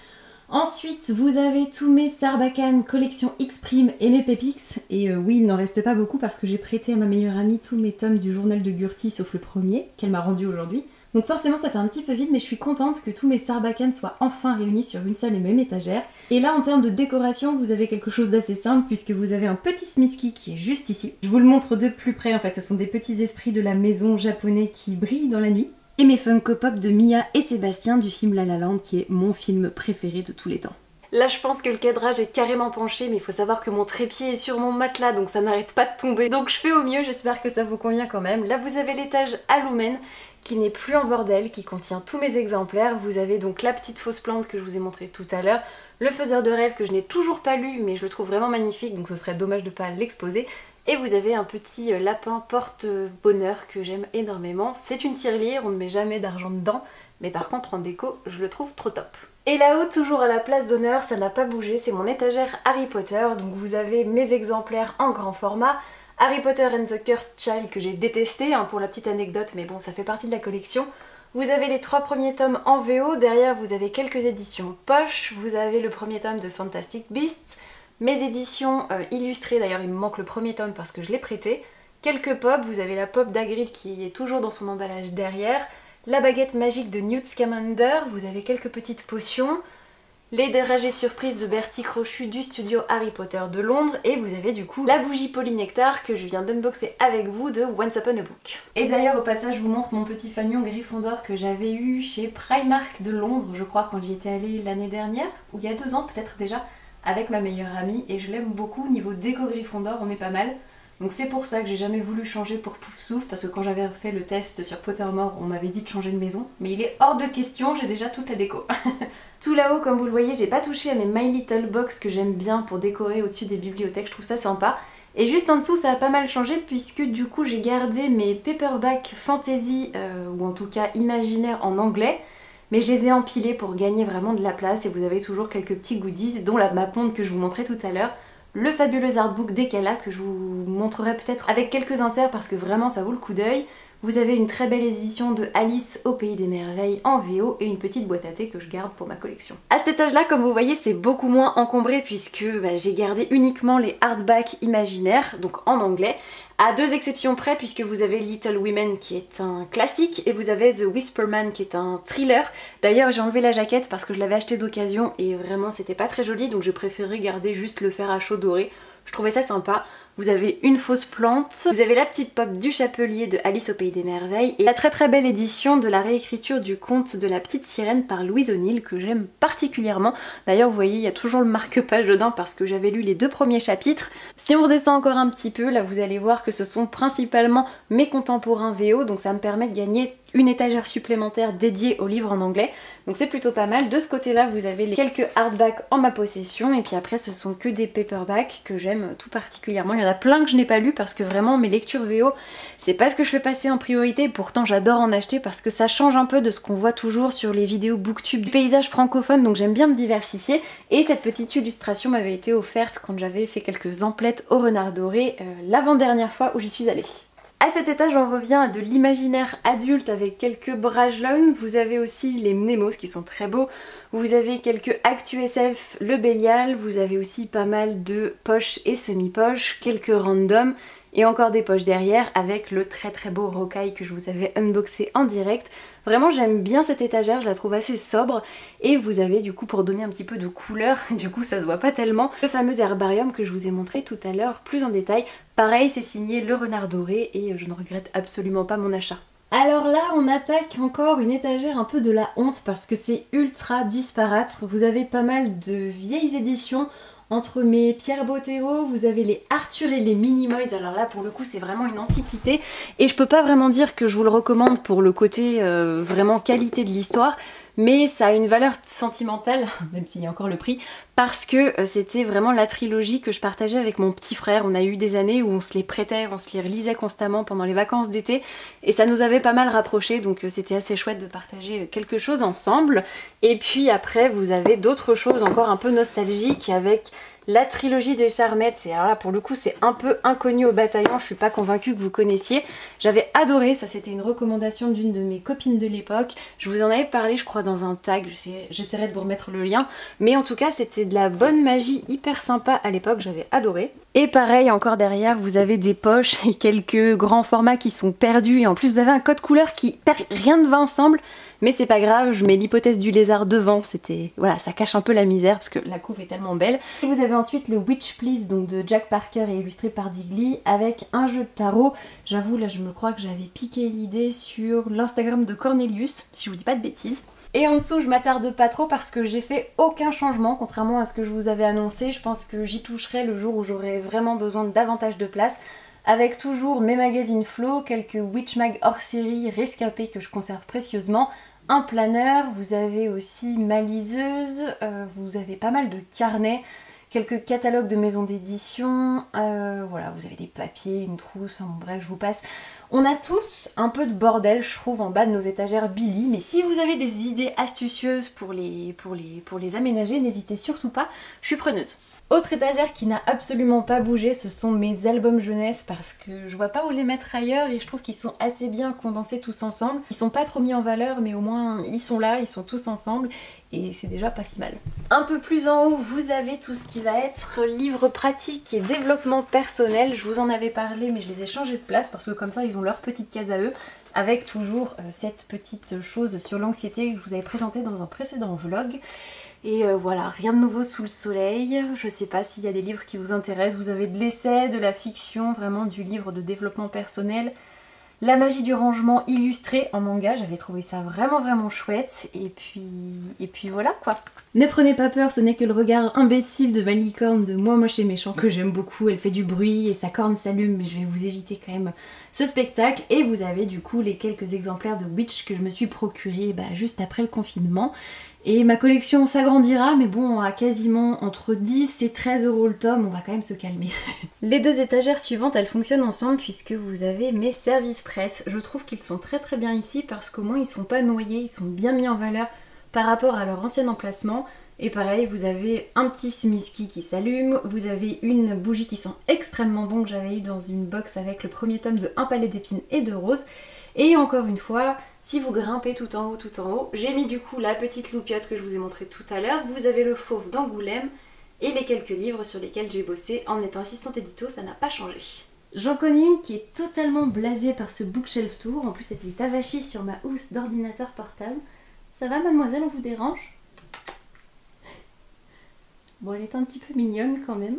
[SPEAKER 1] Ensuite, vous avez tous mes Sarbacane collection X-Prime et mes Pepix. Et oui, il n'en reste pas beaucoup parce que j'ai prêté à ma meilleure amie tous mes tomes du journal de Gurty sauf le premier, qu'elle m'a rendu aujourd'hui. Donc forcément ça fait un petit peu vide, mais je suis contente que tous mes Sarbacane soient enfin réunis sur une seule et même étagère. Et là en termes de décoration, vous avez quelque chose d'assez simple puisque vous avez un petit Smisky qui est juste ici. Je vous le montre de plus près en fait, ce sont des petits esprits de la maison japonais qui brillent dans la nuit. Et mes Funko Pop de Mia et Sébastien du film La La Land qui est mon film préféré de tous les temps. Là je pense que le cadrage est carrément penché, mais il faut savoir que mon trépied est sur mon matelas donc ça n'arrête pas de tomber. Donc je fais au mieux, j'espère que ça vous convient quand même. Là vous avez l'étage Aloumen qui n'est plus en bordel, qui contient tous mes exemplaires. Vous avez donc la petite fausse plante que je vous ai montrée tout à l'heure, le faiseur de rêve que je n'ai toujours pas lu mais je le trouve vraiment magnifique donc ce serait dommage de ne pas l'exposer. Et vous avez un petit lapin porte-bonheur que j'aime énormément. C'est une tirelire, on ne met jamais d'argent dedans, mais par contre en déco, je le trouve trop top. Et là-haut, toujours à la place d'honneur, ça n'a pas bougé, c'est mon étagère Harry Potter. Donc vous avez mes exemplaires en grand format. Harry Potter and the Cursed Child que j'ai détesté, hein, pour la petite anecdote, mais bon, ça fait partie de la collection. Vous avez les 3 premiers tomes en VO, derrière vous avez quelques éditions poche, vous avez le premier tome de Fantastic Beasts, mes éditions illustrées, d'ailleurs il me manque le premier tome parce que je l'ai prêté, quelques pop, vous avez la pop d'Hagrid qui est toujours dans son emballage derrière, la baguette magique de Newt Scamander, vous avez quelques petites potions, les dragées surprises de Bertie Crochu du studio Harry Potter de Londres et vous avez du coup la bougie polynectar que je viens d'unboxer avec vous de Once Upon a Book. Et d'ailleurs au passage je vous montre mon petit fanion Gryffondor que j'avais eu chez Primark de Londres je crois quand j'y étais allée l'année dernière ou il y a 2 ans peut-être déjà avec ma meilleure amie et je l'aime beaucoup. Niveau déco Gryffondor on est pas mal. Donc c'est pour ça que j'ai jamais voulu changer pour Poufsouffle parce que quand j'avais fait le test sur Pottermore on m'avait dit de changer de maison mais il est hors de question, j'ai déjà toute la déco. Tout là-haut comme vous le voyez j'ai pas touché à mes My Little Box que j'aime bien pour décorer au-dessus des bibliothèques, je trouve ça sympa. Et juste en dessous ça a pas mal changé puisque du coup j'ai gardé mes paperback fantasy ou en tout cas imaginaire en anglais. Mais je les ai empilés pour gagner vraiment de la place et vous avez toujours quelques petits goodies dont la mapmonde que je vous montrais tout à l'heure. Le fabuleux artbook d'Ekala que je vous montrerai peut-être avec quelques inserts parce que vraiment ça vaut le coup d'œil. Vous avez une très belle édition de Alice au Pays des Merveilles en VO et une petite boîte à thé que je garde pour ma collection. À cet âge-là, comme vous voyez, c'est beaucoup moins encombré puisque j'ai gardé uniquement les hardbacks imaginaires, donc en anglais, à 2 exceptions près puisque vous avez Little Women qui est un classique et vous avez The Whisperman qui est un thriller. D'ailleurs j'ai enlevé la jaquette parce que je l'avais acheté d'occasion et vraiment c'était pas très joli donc je préférais garder juste le fer à chaud doré. Je trouvais ça sympa. Vous avez une fausse plante, vous avez la petite pop du Chapelier de Alice au Pays des Merveilles et la très très belle édition de la réécriture du conte de la petite sirène par Louise O'Neill que j'aime particulièrement. D'ailleurs vous voyez il y a toujours le marque-page dedans parce que j'avais lu les 2 premiers chapitres. Si on redescend encore un petit peu, là vous allez voir que ce sont principalement mes contemporains VO donc ça me permet de gagner une étagère supplémentaire dédiée aux livres en anglais. Donc c'est plutôt pas mal. De ce côté-là, vous avez les quelques hardbacks en ma possession et puis après ce sont que des paperbacks que j'aime tout particulièrement. Il y en a plein que je n'ai pas lu parce que vraiment mes lectures VO, c'est pas ce que je fais passer en priorité. Pourtant j'adore en acheter parce que ça change un peu de ce qu'on voit toujours sur les vidéos booktube du paysage francophone. Donc j'aime bien me diversifier et cette petite illustration m'avait été offerte quand j'avais fait quelques emplettes au renard doré l'avant-dernière fois où j'y suis allée. À cet étage on revient à de l'imaginaire adulte avec quelques Brajlon, vous avez aussi les Mnemos qui sont très beaux, vous avez quelques Actu SF, le Bélial, vous avez aussi pas mal de poches et semi-poches, quelques randoms et encore des poches derrière avec le très très beau rocaille que je vous avais unboxé en direct. Vraiment j'aime bien cette étagère, je la trouve assez sobre et vous avez du coup pour donner un petit peu de couleur, du coup ça se voit pas tellement, le fameux herbarium que je vous ai montré tout à l'heure plus en détail. Pareil c'est signé Le Renard Doré et je ne regrette absolument pas mon achat. Alors là on attaque encore une étagère un peu de la honte parce que c'est ultra disparate, vous avez pas mal de vieilles éditions. Entre mes Pierre Bottero, vous avez les Arthur et les Minimoys, alors là pour le coup c'est vraiment une antiquité et je peux pas vraiment dire que je vous le recommande pour le côté vraiment qualité de l'histoire, mais ça a une valeur sentimentale, même s'il y a encore le prix, parce que c'était vraiment la trilogie que je partageais avec mon petit frère. On a eu des années où on se les prêtait, on se les relisait constamment pendant les vacances d'été et ça nous avait pas mal rapprochés, donc c'était assez chouette de partager quelque chose ensemble. Et puis après vous avez d'autres choses encore un peu nostalgiques avec la trilogie des Charmettes, et alors là pour le coup c'est un peu inconnu au bataillon, je suis pas convaincue que vous connaissiez. J'avais adoré, ça c'était une recommandation d'une de mes copines de l'époque, je vous en avais parlé je crois dans un tag, j'essaierai de vous remettre le lien, mais en tout cas c'était de la bonne magie hyper sympa à l'époque, j'avais adoré. Et pareil encore derrière vous avez des poches et quelques grands formats qui sont perdus et en plus vous avez un code couleur qui rien ne va ensemble. Mais c'est pas grave, je mets l'hypothèse du lézard devant, c'était voilà, ça cache un peu la misère parce que la couve est tellement belle. Et vous avez ensuite le Witch Please donc de Jack Parker et illustré par Digly avec un jeu de tarot. J'avoue là je me crois que j'avais piqué l'idée sur l'Instagram de Cornelius, si je vous dis pas de bêtises. Et en dessous je m'attarde pas trop parce que j'ai fait aucun changement contrairement à ce que je vous avais annoncé. Je pense que j'y toucherai le jour où j'aurai vraiment besoin de davantage de place. Avec toujours mes magazines Flow, quelques Witch Mag hors série rescapés que je conserve précieusement, un planeur, vous avez aussi ma liseuse, vous avez pas mal de carnets, quelques catalogues de maisons d'édition, voilà, vous avez des papiers, une trousse, enfin bon, bref, je vous passe. On a tous un peu de bordel, je trouve, en bas de nos étagères Billy, mais si vous avez des idées astucieuses pour les aménager, n'hésitez surtout pas, je suis preneuse. Autre étagère qui n'a absolument pas bougé, ce sont mes albums jeunesse parce que je vois pas où les mettre ailleurs et je trouve qu'ils sont assez bien condensés tous ensemble. Ils sont pas trop mis en valeur mais au moins ils sont là, ils sont tous ensemble et c'est déjà pas si mal. Un peu plus en haut, vous avez tout ce qui va être livres pratiques et développement personnel. Je vous en avais parlé mais je les ai changés de place parce que comme ça ils ont leur petite case à eux avec toujours cette petite chose sur l'anxiété que je vous avais présentée dans un précédent vlog. Et voilà, rien de nouveau sous le soleil. Je sais pas s'il y a des livres qui vous intéressent. Vous avez de l'essai, de la fiction, vraiment du livre de développement personnel. La magie du rangement illustré en manga, j'avais trouvé ça vraiment chouette. Et puis voilà quoi. Ne prenez pas peur, ce n'est que le regard imbécile de ma licorne de Moi Moche et Méchant que j'aime beaucoup. Elle fait du bruit et sa corne s'allume, mais je vais vous éviter quand même ce spectacle. Et vous avez du coup les quelques exemplaires de Witch que je me suis procuré juste après le confinement. Et ma collection s'agrandira, mais bon, à quasiment entre 10 et 13 € le tome, on va quand même se calmer. Les deux étagères suivantes, elles fonctionnent ensemble puisque vous avez mes services presse. Je trouve qu'ils sont très bien ici parce qu'au moins ils sont pas noyés, ils sont bien mis en valeur par rapport à leur ancien emplacement. Et pareil, vous avez un petit Smisky qui s'allume, vous avez une bougie qui sent extrêmement bon que j'avais eu dans une box avec le premier tome de Un palais d'épines et de roses. Et encore une fois, si vous grimpez tout en haut, j'ai mis du coup la petite loupiote que je vous ai montré tout à l'heure, vous avez le fauve d'Angoulême et les quelques livres sur lesquels j'ai bossé en étant assistante édito, ça n'a pas changé. J'en connais une qui est totalement blasée par ce bookshelf tour, en plus elle est avachie sur ma housse d'ordinateur portable. Ça va mademoiselle, on vous dérange? Bon, elle est un petit peu mignonne quand même.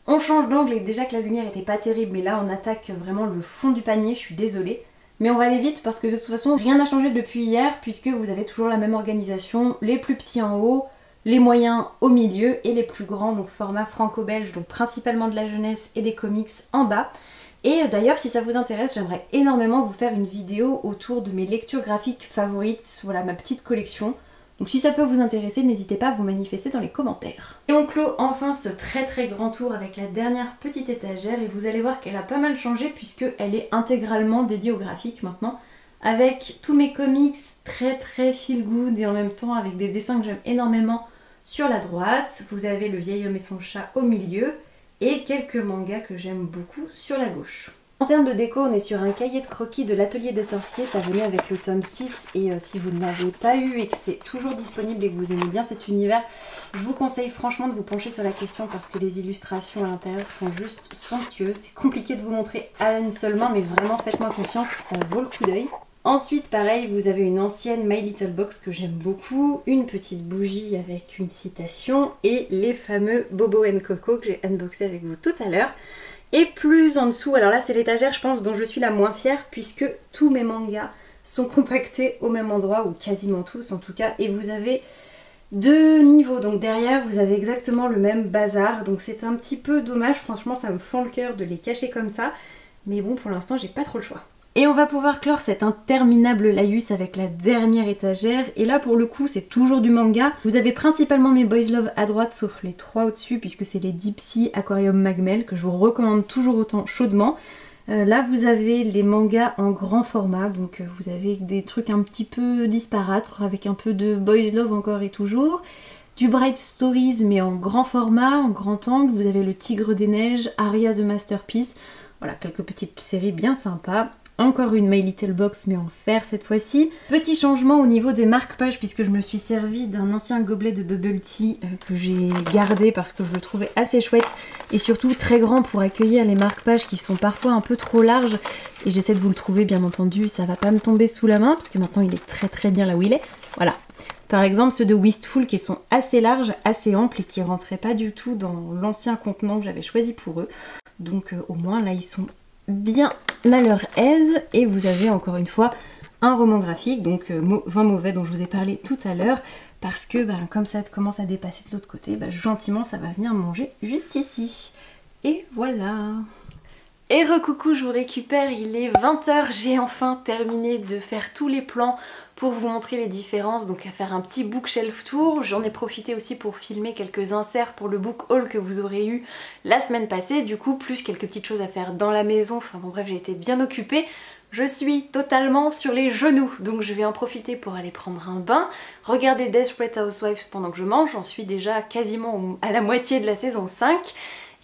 [SPEAKER 1] On change d'angle et déjà que la lumière était pas terrible, mais là on attaque vraiment le fond du panier, je suis désolée. Mais on va aller vite parce que de toute façon rien n'a changé depuis hier puisque vous avez toujours la même organisation, les plus petits en haut, les moyens au milieu et les plus grands, donc format franco-belge, donc principalement de la jeunesse et des comics en bas. Et d'ailleurs si ça vous intéresse, j'aimerais énormément vous faire une vidéo autour de mes lectures graphiques favorites, voilà ma petite collection. Donc si ça peut vous intéresser, n'hésitez pas à vous manifester dans les commentaires. Et on clôt enfin ce très grand tour avec la dernière petite étagère et vous allez voir qu'elle a pas mal changé puisqu'elle est intégralement dédiée au graphique maintenant. Avec tous mes comics très feel good et en même temps avec des dessins que j'aime énormément sur la droite. Vous avez Le Vieil Homme et son chat au milieu et quelques mangas que j'aime beaucoup sur la gauche. En termes de déco, on est sur un cahier de croquis de l'Atelier des Sorciers, ça venait avec le tome 6 et si vous ne l'avez pas eu et que c'est toujours disponible et que vous aimez bien cet univers, je vous conseille franchement de vous pencher sur la question parce que les illustrations à l'intérieur sont juste somptueuses. C'est compliqué de vous montrer à une seule main mais vraiment faites-moi confiance, ça vaut le coup d'œil. Ensuite pareil, vous avez une ancienne My Little Box que j'aime beaucoup, une petite bougie avec une citation et les fameux Bobo & Coco que j'ai unboxé avec vous tout à l'heure. Et plus en dessous, alors là c'est l'étagère je pense dont je suis la moins fière puisque tous mes mangas sont compactés au même endroit, ou quasiment tous en tout cas, et vous avez deux niveaux, donc derrière vous avez exactement le même bazar, donc c'est un petit peu dommage, franchement ça me fend le cœur de les cacher comme ça, mais bon pour l'instant j'ai pas trop le choix. Et on va pouvoir clore cet interminable laïus avec la dernière étagère. Et là pour le coup c'est toujours du manga. Vous avez principalement mes Boys Love à droite sauf les trois au-dessus puisque c'est les Deep Sea Aquarium Magmel que je vous recommande toujours autant chaudement. Là vous avez les mangas en grand format, donc vous avez des trucs un petit peu disparates avec un peu de Boys Love encore et toujours. Du Bright Stories mais en grand format, en grand angle. Vous avez le Tigre des Neiges, Aria the Masterpiece. Voilà, quelques petites séries bien sympas. Encore une My Little Box mais en fer cette fois-ci. Petit changement au niveau des marque-pages puisque je me suis servi d'un ancien gobelet de bubble tea que j'ai gardé parce que je le trouvais assez chouette et surtout très grand pour accueillir les marque-pages qui sont parfois un peu trop larges. Et j'essaie de vous le trouver bien entendu, ça va pas me tomber sous la main parce que maintenant il est très bien là où il est. Voilà. Par exemple ceux de Wistful qui sont assez larges, assez amples et qui rentraient pas du tout dans l'ancien contenant que j'avais choisi pour eux. Donc au moins là ils sont bien à leur aise. Et vous avez encore une fois un roman graphique, donc 20 mauvais dont je vous ai parlé tout à l'heure, parce que comme ça commence à dépasser de l'autre côté, gentiment ça va venir manger juste ici. Et voilà. Et recoucou, je vous récupère, il est 20 h, j'ai enfin terminé de faire tous les plans pour vous montrer les différences, donc à faire un petit bookshelf tour. J'en ai profité aussi pour filmer quelques inserts pour le book haul que vous aurez eu la semaine passée, du coup plus quelques petites choses à faire dans la maison, enfin bon bref j'ai été bien occupée. je suis totalement sur les genoux, donc je vais en profiter pour aller prendre un bain, regarder Desperate Housewives pendant que je mange, j'en suis déjà quasiment à la moitié de la saison 5.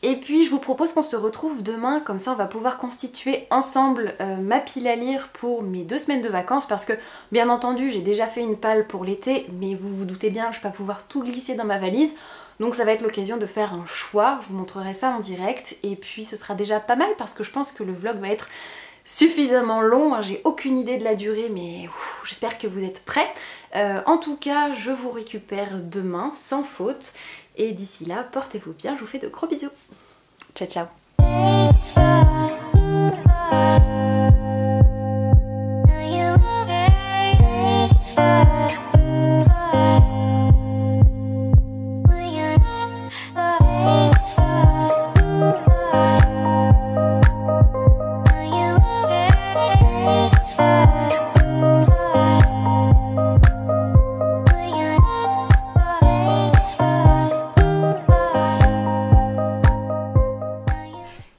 [SPEAKER 1] Et puis je vous propose qu'on se retrouve demain, comme ça on va pouvoir constituer ensemble ma pile à lire pour mes 2 semaines de vacances, parce que bien entendu j'ai déjà fait une palle pour l'été, mais vous vous doutez bien je vais pas pouvoir tout glisser dans ma valise, donc ça va être l'occasion de faire un choix, je vous montrerai ça en direct, et puis ce sera déjà pas mal parce que je pense que le vlog va être suffisamment long, j'ai aucune idée de la durée, mais j'espère que vous êtes prêts. En tout cas je vous récupère demain sans faute. Et d'ici là, portez-vous bien, je vous fais de gros bisous. Ciao ciao.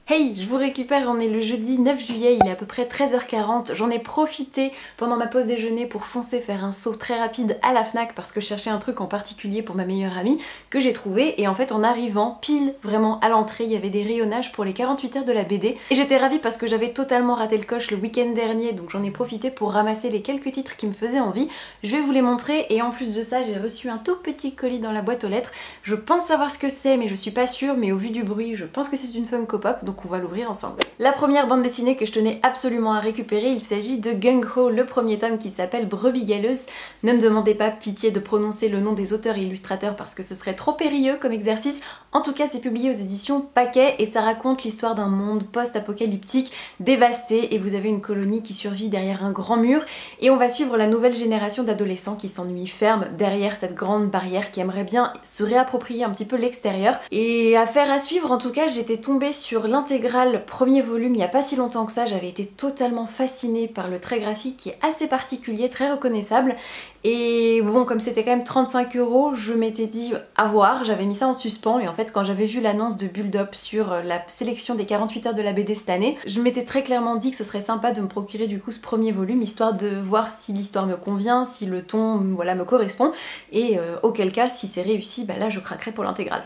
[SPEAKER 1] Hey, je vous récupère, on est le jeudi 9 juillet, il est à peu près 13h40, j'en ai profité pendant ma pause déjeuner pour foncer faire un saut très rapide à la Fnac parce que je cherchais un truc en particulier pour ma meilleure amie que j'ai trouvé, et en fait en arrivant pile vraiment à l'entrée il y avait des rayonnages pour les 48 heures de la BD et j'étais ravie parce que j'avais totalement raté le coche le week-end dernier, donc j'en ai profité pour ramasser les quelques titres qui me faisaient envie. Je vais vous les montrer, et en plus de ça j'ai reçu un tout petit colis dans la boîte aux lettres. Je pense savoir ce que c'est mais je suis pas sûre, mais au vu du bruit je pense que c'est une Funko Pop, donc on va l'ouvrir ensemble. La première bande dessinée que je tenais absolument à récupérer, il s'agit de Gung Ho, le premier tome qui s'appelle Brebis galeuse. Ne me demandez pas, pitié, de prononcer le nom des auteurs et illustrateurs parce que ce serait trop périlleux comme exercice. En tout cas c'est publié aux éditions Paquet et ça raconte l'histoire d'un monde post-apocalyptique dévasté, et vous avez une colonie qui survit derrière un grand mur, et on va suivre la nouvelle génération d'adolescents qui s'ennuient ferme derrière cette grande barrière, qui aimerait bien se réapproprier un petit peu l'extérieur. Et affaire à suivre, en tout cas j'étais tombée sur l'intégrale premier volume il n'y a pas si longtemps que ça, j'avais été totalement fascinée par le trait graphique qui est assez particulier, très reconnaissable, et bon, comme c'était quand même 35 €, je m'étais dit à voir, j'avais mis ça en suspens, et en fait quand j'avais vu l'annonce de Build Up sur la sélection des 48 heures de la BD cette année, je m'étais très clairement dit que ce serait sympa de me procurer du coup ce premier volume, histoire de voir si l'histoire me convient, si le ton voilà, me correspond, et auquel cas si c'est réussi, bah là je craquerai pour l'intégrale.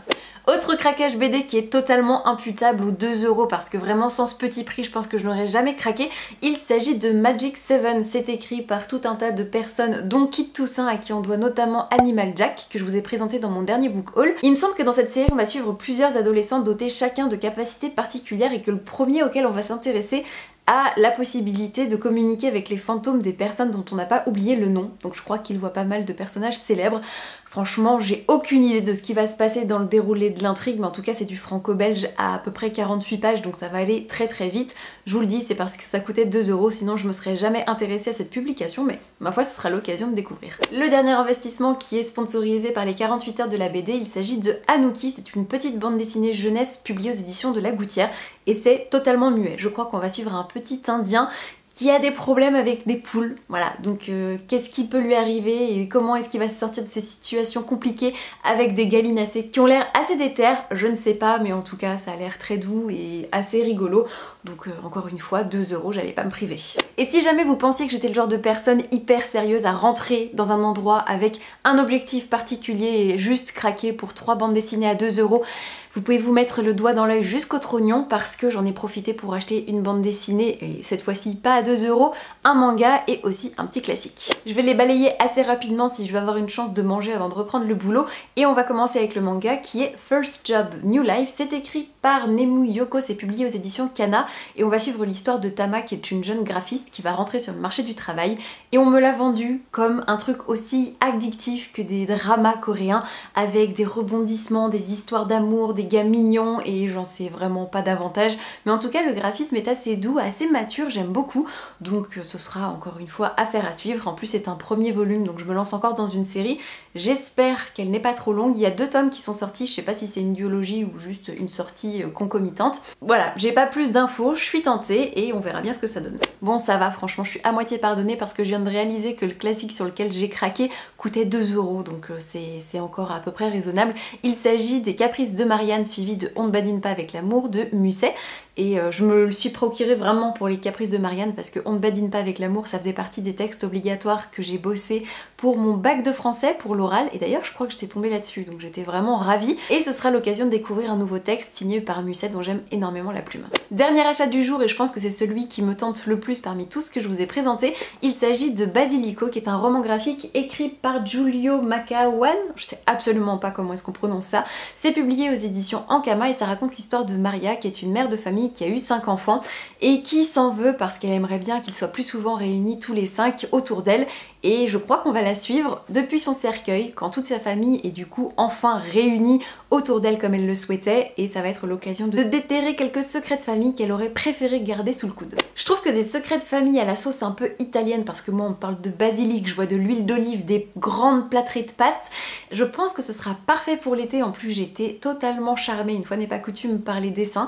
[SPEAKER 1] Autre craquage BD qui est totalement imputable aux 2 € parce que vraiment sans ce petit prix je pense que je n'aurais jamais craqué, il s'agit de Magic 7, c'est écrit par tout un tas de personnes dont Kit Toussaint à qui on doit notamment Animal Jack que je vous ai présenté dans mon dernier book haul. Il me semble que dans cette série on va suivre plusieurs adolescents dotés chacun de capacités particulières, et que le premier auquel on va s'intéresser a la possibilité de communiquer avec les fantômes des personnes dont on n'a pas oublié le nom, donc je crois qu'il voit pas mal de personnages célèbres. Franchement, j'ai aucune idée de ce qui va se passer dans le déroulé de l'intrigue, mais en tout cas c'est du franco-belge à peu près 48 pages, donc ça va aller très très vite. Je vous le dis, c'est parce que ça coûtait 2 €, sinon je me serais jamais intéressée à cette publication, mais ma foi ce sera l'occasion de découvrir. Le dernier investissement qui est sponsorisé par les 48 heures de la BD, il s'agit de Anouki, c'est une petite bande dessinée jeunesse publiée aux éditions de La Gouttière, et c'est totalement muet. Je crois qu'on va suivre un petit indien qui a des problèmes avec des poules, voilà, donc qu'est-ce qui peut lui arriver et comment est-ce qu'il va se sortir de ces situations compliquées avec des gallinacés qui ont l'air assez déter, je ne sais pas, mais en tout cas ça a l'air très doux et assez rigolo, donc encore une fois 2 €, j'allais pas me priver. Et si jamais vous pensiez que j'étais le genre de personne hyper sérieuse à rentrer dans un endroit avec un objectif particulier et juste craquer pour 3 bandes dessinées à 2 €, vous pouvez vous mettre le doigt dans l'œil jusqu'au trognon parce que j'en ai profité pour acheter une bande dessinée, et cette fois-ci pas à 2 €, un manga et aussi un petit classique. Je vais les balayer assez rapidement si je veux avoir une chance de manger avant de reprendre le boulot, et on va commencer avec le manga qui est First Job New Life, c'est écrit par Nemu Yoko, c'est publié aux éditions Kana, et on va suivre l'histoire de Tama qui est une jeune graphiste qui va rentrer sur le marché du travail, et on me l'a vendu comme un truc aussi addictif que des dramas coréens avec des rebondissements, des histoires d'amour, des gars mignons, et j'en sais vraiment pas davantage, mais en tout cas le graphisme est assez doux, assez mature, j'aime beaucoup, donc ce sera encore une fois affaire à suivre. En plus c'est un premier volume donc je me lance encore dans une série, j'espère qu'elle n'est pas trop longue, il y a 2 tomes qui sont sortis, je sais pas si c'est une duologie ou juste une sortie concomitante. Voilà, j'ai pas plus d'infos, je suis tentée et on verra bien ce que ça donne. Bon ça va, franchement je suis à moitié pardonnée parce que je viens de réaliser que le classique sur lequel j'ai craqué coûtait 2 €, donc c'est encore à peu près raisonnable. Il s'agit des Caprices de Marianne suivi de On ne badine pas avec l'amour de Musset. et je me le suis procuré vraiment pour les caprices de Marianne parce que On ne badine pas avec l'amour, ça faisait partie des textes obligatoires que j'ai bossé pour mon bac de français, pour l'oral, et d'ailleurs je crois que j'étais tombée là-dessus, donc j'étais vraiment ravie. Et ce sera l'occasion de découvrir un nouveau texte signé par Musette dont j'aime énormément la plume. Dernier achat du jour, et je pense que c'est celui qui me tente le plus parmi tout ce que je vous ai présenté, il s'agit de Basilico, qui est un roman graphique écrit par Giulio Macawan, je sais absolument pas comment est-ce qu'on prononce ça. C'est publié aux éditions Ankama et ça raconte l'histoire de Maria, qui est une mère de famille qui a eu 5 enfants et qui s'en veut parce qu'elle aimerait bien qu'ils soient plus souvent réunis tous les 5 autour d'elle. Et je crois qu'on va la suivre depuis son cercueil, quand toute sa famille est du coup enfin réunie autour d'elle comme elle le souhaitait, et ça va être l'occasion de déterrer quelques secrets de famille qu'elle aurait préféré garder sous le coude. Je trouve que des secrets de famille à la sauce un peu italienne, parce que moi on parle de basilic, je vois de l'huile d'olive, des grandes plâtrées de pâtes, je pense que ce sera parfait pour l'été. En plus j'étais totalement charmée, une fois n'est pas coutume, par les dessins,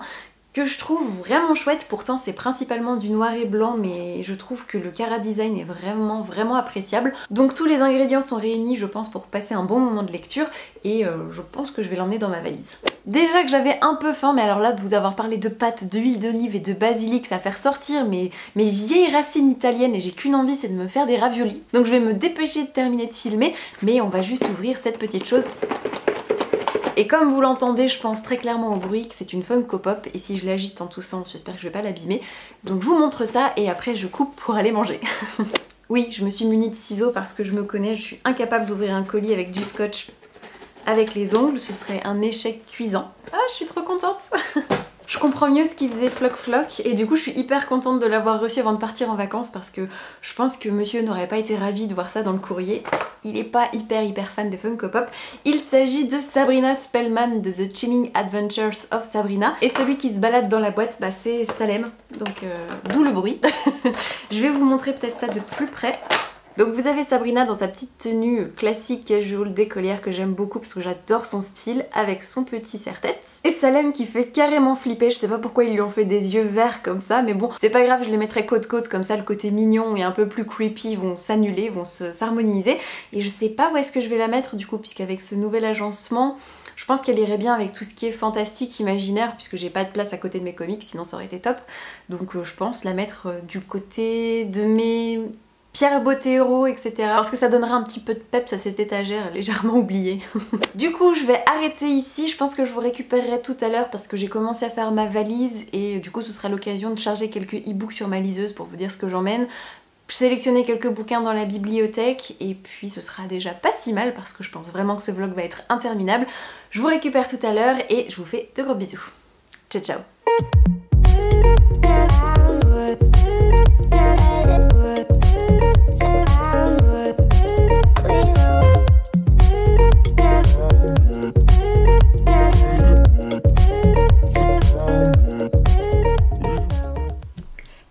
[SPEAKER 1] que je trouve vraiment chouette. Pourtant c'est principalement du noir et blanc, mais je trouve que le chara-design est vraiment appréciable. Donc tous les ingrédients sont réunis, je pense, pour passer un bon moment de lecture, et je pense que je vais l'emmener dans ma valise. Déjà que j'avais un peu faim, mais alors là de vous avoir parlé de pâtes, d'huile d'olive et de basilic, ça fait ressortir mes vieilles racines italiennes, et j'ai qu'une envie, c'est de me faire des raviolis. Donc je vais me dépêcher de terminer de filmer, mais on va juste ouvrir cette petite chose. Et comme vous l'entendez, je pense très clairement au bruit que c'est une Funko Pop, et si je l'agite en tous sens, j'espère que je vais pas l'abîmer. Donc je vous montre ça et après je coupe pour aller manger. Oui, je me suis munie de ciseaux parce que je me connais, je suis incapable d'ouvrir un colis avec du scotch avec les ongles, ce serait un échec cuisant. Ah, je suis trop contente. Je comprends mieux ce qu'il faisait Floc Floc, et du coup je suis hyper contente de l'avoir reçu avant de partir en vacances parce que je pense que monsieur n'aurait pas été ravi de voir ça dans le courrier. Il est pas hyper fan des Funko Pop. Il s'agit de Sabrina Spellman de The Chilling Adventures of Sabrina, et celui qui se balade dans la boîte, bah, c'est Salem, donc d'où le bruit. Je vais vous montrer peut-être ça de plus près. Donc vous avez Sabrina dans sa petite tenue classique casual d'écolière que j'aime beaucoup parce que j'adore son style, avec son petit serre-tête. Et Salem qui fait carrément flipper, je sais pas pourquoi ils lui ont fait des yeux verts comme ça, mais bon, c'est pas grave, je les mettrai côte-côte, comme ça le côté mignon et un peu plus creepy vont s'annuler, vont s'harmoniser. Et je sais pas où est-ce que je vais la mettre du coup, puisqu'avec ce nouvel agencement, je pense qu'elle irait bien avec tout ce qui est fantastique, imaginaire, puisque j'ai pas de place à côté de mes comics, sinon ça aurait été top. Donc je pense la mettre du côté de mes Pierre Bottero, etc. Parce que ça donnerait un petit peu de peps à cette étagère légèrement oubliée. Du coup, je vais arrêter ici. Je pense que je vous récupérerai tout à l'heure parce que j'ai commencé à faire ma valise et du coup, ce sera l'occasion de charger quelques e-books sur ma liseuse pour vous dire ce que j'emmène. Sélectionner quelques bouquins dans la bibliothèque et puis ce sera déjà pas si mal parce que je pense vraiment que ce vlog va être interminable. Je vous récupère tout à l'heure et je vous fais de gros bisous. Ciao ciao.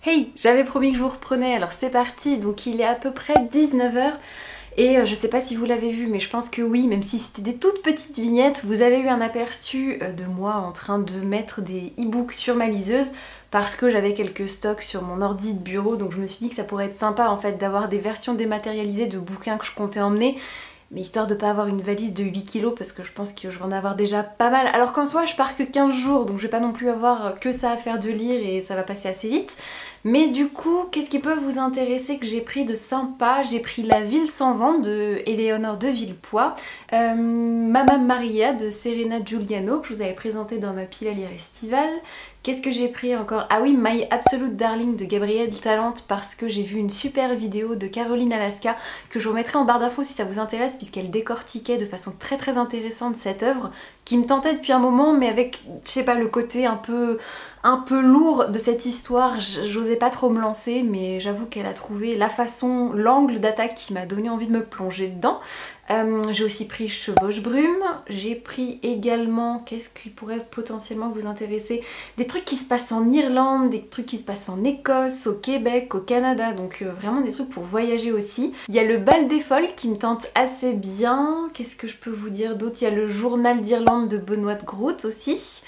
[SPEAKER 1] Hey, j'avais promis que je vous reprenais, alors c'est parti. Donc il est à peu près 19 h et je sais pas si vous l'avez vu, mais je pense que oui, même si c'était des toutes petites vignettes, vous avez eu un aperçu de moi en train de mettre des e-books sur ma liseuse parce que j'avais quelques stocks sur mon ordi de bureau, donc je me suis dit que ça pourrait être sympa en fait d'avoir des versions dématérialisées de bouquins que je comptais emmener, mais histoire de pas avoir une valise de 8 kilos parce que je pense que je vais en avoir déjà pas mal. Alors qu'en soi je pars que 15 jours, donc je vais pas non plus avoir que ça à faire de lire et ça va passer assez vite. Mais du coup, qu'est-ce qui peut vous intéresser que j'ai pris de sympa? J'ai pris La Ville sans vent de Éléonore de Villepoix, Mamma Maria de Serena Giuliano que je vous avais présenté dans ma pile à lire estivale. Qu'est-ce que j'ai pris encore? Ah oui, My Absolute Darling de Gabrielle Talente parce que j'ai vu une super vidéo de Caroline Alaska que je vous remettrai en barre d'infos si ça vous intéresse, puisqu'elle décortiquait de façon très intéressante cette œuvre qui me tentait depuis un moment, mais avec, je sais pas, le côté un peu lourd de cette histoire, j'osais pas trop me lancer, mais j'avoue qu'elle a trouvé la façon, l'angle d'attaque qui m'a donné envie de me plonger dedans. J'ai aussi pris Chevauche Brume, j'ai pris également, qu'est-ce qui pourrait potentiellement vous intéresser, des trucs qui se passent en Irlande, des trucs qui se passent en Écosse, au Québec, au Canada, donc vraiment des trucs pour voyager aussi. Il y a le Bal des Folles qui me tente assez bien, qu'est-ce que je peux vous dire d'autre? Il y a le Journal d'Irlande de Benoît de Groot aussi.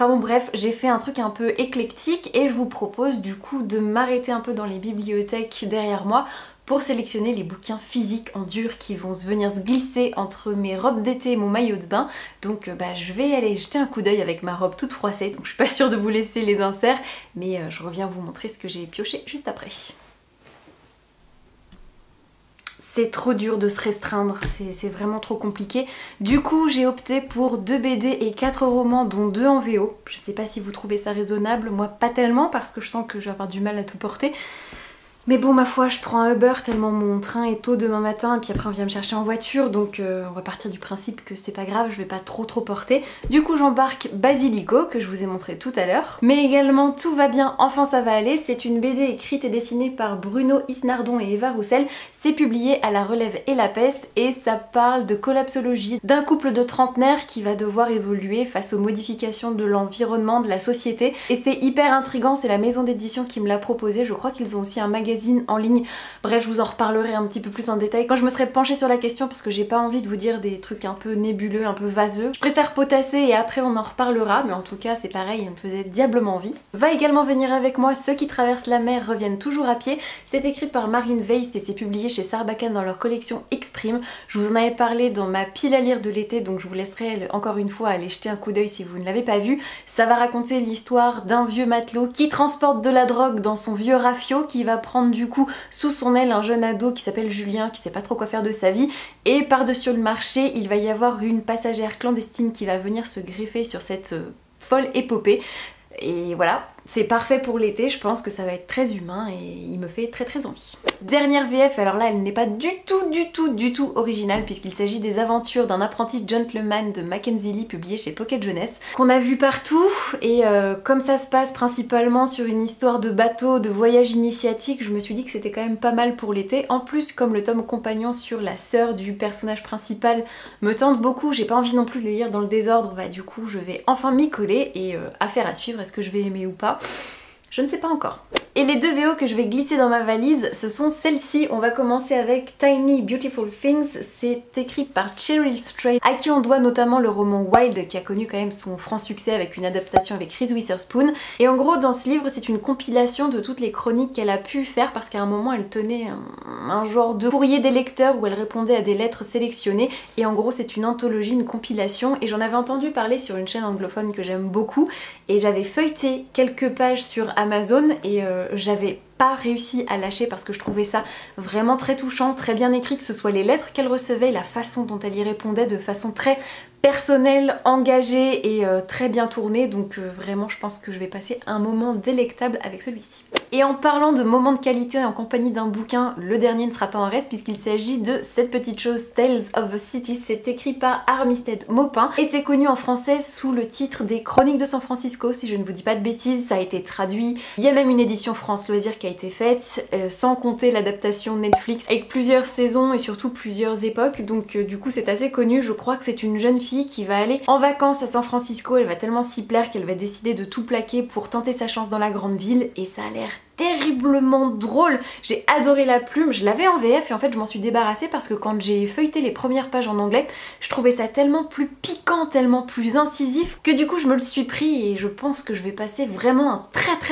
[SPEAKER 1] Enfin bon bref, j'ai fait un truc un peu éclectique et je vous propose du coup de m'arrêter un peu dans les bibliothèques derrière moi pour sélectionner les bouquins physiques en dur qui vont venir se glisser entre mes robes d'été et mon maillot de bain. Donc je vais aller jeter un coup d'œil avec ma robe toute froissée, donc je suis pas sûre de vous laisser les inserts, mais je reviens vous montrer ce que j'ai pioché juste après. C'est trop dur de se restreindre, c'est vraiment trop compliqué. Du coup, j'ai opté pour 2 BD et 4 romans, dont 2 en VO. Je sais pas si vous trouvez ça raisonnable, moi pas tellement, parce que je sens que je vais avoir du mal à tout porter. Mais bon, ma foi, je prends un Uber tellement mon train est tôt demain matin et puis après on vient me chercher en voiture, donc on va partir du principe que c'est pas grave, je vais pas trop porter. Du coup j'embarque Basilico, que je vous ai montré tout à l'heure. Mais également Tout va bien, enfin ça va aller, c'est une BD écrite et dessinée par Bruno Isnardon et Eva Roussel. C'est publié à La Relève et La Peste et ça parle de collapsologie, d'un couple de trentenaires qui va devoir évoluer face aux modifications de l'environnement, de la société. Et c'est hyper intriguant, c'est la maison d'édition qui me l'a proposé, je crois qu'ils ont aussi un magazine en ligne. Bref, je vous en reparlerai un petit peu plus en détail quand je me serai penchée sur la question parce que j'ai pas envie de vous dire des trucs un peu nébuleux, un peu vaseux. Je préfère potasser et après on en reparlera, mais en tout cas c'est pareil, il me faisait diablement envie. Va également venir avec moi, Ceux qui traversent la mer reviennent toujours à pied. C'est écrit par Marine Veith et c'est publié chez Sarbacane dans leur collection Exprime. Je vous en avais parlé dans ma pile à lire de l'été, donc je vous laisserai encore une fois aller jeter un coup d'œil si vous ne l'avez pas vu. Ça va raconter l'histoire d'un vieux matelot qui transporte de la drogue dans son vieux rafio, qui va prendre du coup sous son aile un jeune ado qui s'appelle Julien, qui sait pas trop quoi faire de sa vie, et par-dessus le marché il va y avoir une passagère clandestine qui va venir se greffer sur cette folle épopée. Et voilà, c'est parfait pour l'été, je pense que ça va être très humain et il me fait très envie. Dernière VF, alors là elle n'est pas du tout originale puisqu'il s'agit des aventures d'un apprenti gentleman de Mackenzie Lee publié chez Pocket Jeunesse, qu'on a vu partout et comme ça se passe principalement sur une histoire de bateau, de voyage initiatique, je me suis dit que c'était quand même pas mal pour l'été. En plus, comme le tome compagnon sur la sœur du personnage principal me tente beaucoup, j'ai pas envie non plus de les lire dans le désordre, bah du coup je vais enfin m'y coller et affaire à suivre, est-ce que je vais aimer ou pas? Je ne sais pas encore. Et les 2 VO que je vais glisser dans ma valise, ce sont celles-ci. On va commencer avec Tiny Beautiful Things. C'est écrit par Cheryl Strait, à qui on doit notamment le roman Wild, qui a connu quand même son franc succès avec une adaptation avec Reese Witherspoon. Et en gros, dans ce livre, c'est une compilation de toutes les chroniques qu'elle a pu faire, parce qu'à un moment, elle tenait un genre de courrier des lecteurs où elle répondait à des lettres sélectionnées. Et en gros, c'est une anthologie, une compilation. Et j'en avais entendu parler sur une chaîne anglophone que j'aime beaucoup. Et j'avais feuilleté quelques pages sur Amazon et j'avais pas réussi à lâcher parce que je trouvais ça vraiment très touchant, très bien écrit, que ce soit les lettres qu'elle recevait, la façon dont elle y répondait de façon très personnelle, engagée et très bien tournée, donc vraiment je pense que je vais passer un moment délectable avec celui-ci. Et en parlant de moments de qualité en compagnie d'un bouquin, le dernier ne sera pas en reste puisqu'il s'agit de Cette petite chose, Tales of the City. C'est écrit par Armistead Maupin et c'est connu en français sous le titre des Chroniques de San Francisco, si je ne vous dis pas de bêtises. Ça a été traduit, il y a même une édition France Loisirs qui a été faite, sans compter l'adaptation Netflix avec plusieurs saisons et surtout plusieurs époques, donc du coup c'est assez connu. Je crois que c'est une jeune fille qui va aller en vacances à San Francisco, elle va tellement s'y plaire qu'elle va décider de tout plaquer pour tenter sa chance dans la grande ville et ça a l'air terriblement drôle. J'ai adoré la plume, je l'avais en VF et en fait je m'en suis débarrassée parce que quand j'ai feuilleté les premières pages en anglais, je trouvais ça tellement plus piquant, tellement plus incisif que du coup je me le suis pris et je pense que je vais passer vraiment un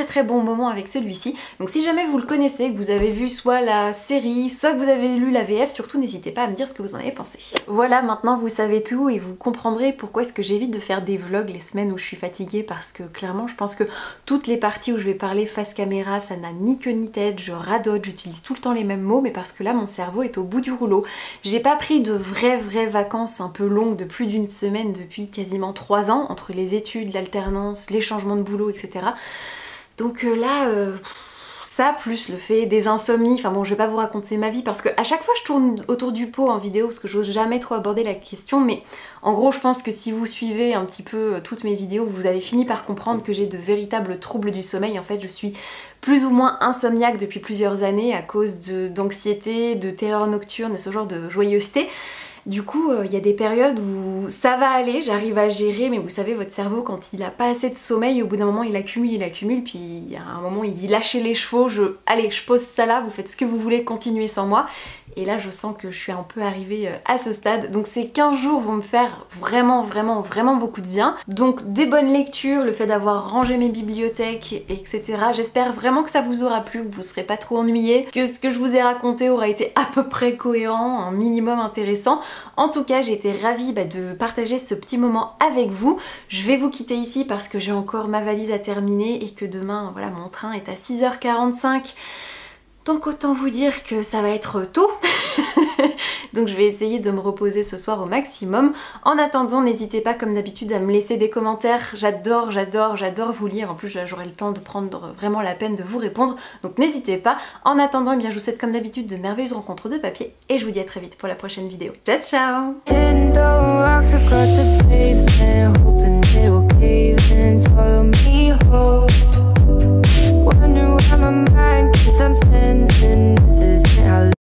[SPEAKER 1] très bon moment avec celui-ci. Donc si jamais vous le connaissez, que vous avez vu soit la série, soit que vous avez lu la VF, surtout n'hésitez pas à me dire ce que vous en avez pensé. Voilà, maintenant vous savez tout et vous comprendrez pourquoi est-ce que j'évite de faire des vlogs les semaines où je suis fatiguée, parce que clairement je pense que toutes les parties où je vais parler face caméra, ça n'a ni queue ni tête, je radote, j'utilise tout le temps les mêmes mots, mais parce que là mon cerveau est au bout du rouleau. J'ai pas pris de vraies vacances un peu longues de plus d'une semaine depuis quasiment 3 ans, entre les études, l'alternance, les changements de boulot, etc. Donc là, ça plus le fait des insomnies, enfin bon je vais pas vous raconter ma vie parce que à chaque fois je tourne autour du pot en vidéo parce que j'ose jamais trop aborder la question, mais en gros je pense que si vous suivez un petit peu toutes mes vidéos, vous avez fini par comprendre que j'ai de véritables troubles du sommeil. En fait je suis plus ou moins insomniaque depuis plusieurs années à cause d'anxiété, de terreur nocturne et ce genre de joyeuseté. Du coup, il y a des périodes où ça va aller, j'arrive à gérer, mais vous savez, votre cerveau, quand il a pas assez de sommeil, au bout d'un moment, il accumule, puis il y a un moment, il dit lâchez les chevaux, allez, je pose ça là, vous faites ce que vous voulez, continuez sans moi. Et là, je sens que je suis un peu arrivée à ce stade. Donc ces 15 jours vont me faire vraiment beaucoup de bien. Donc des bonnes lectures, le fait d'avoir rangé mes bibliothèques, etc. J'espère vraiment que ça vous aura plu, que vous ne serez pas trop ennuyés, que ce que je vous ai raconté aura été à peu près cohérent, un minimum intéressant. En tout cas, j'ai été ravie de partager ce petit moment avec vous. Je vais vous quitter ici parce que j'ai encore ma valise à terminer et que demain, voilà, mon train est à 6h45. Donc autant vous dire que ça va être tôt. Donc je vais essayer de me reposer ce soir au maximum. En attendant, n'hésitez pas comme d'habitude à me laisser des commentaires. J'adore vous lire. En plus, j'aurai le temps de prendre vraiment la peine de vous répondre. Donc n'hésitez pas. En attendant, eh bien, je vous souhaite comme d'habitude de merveilleuses rencontres de papier. Et je vous dis à très vite pour la prochaine vidéo. Ciao ciao! Wonder why my mind keeps on spinning.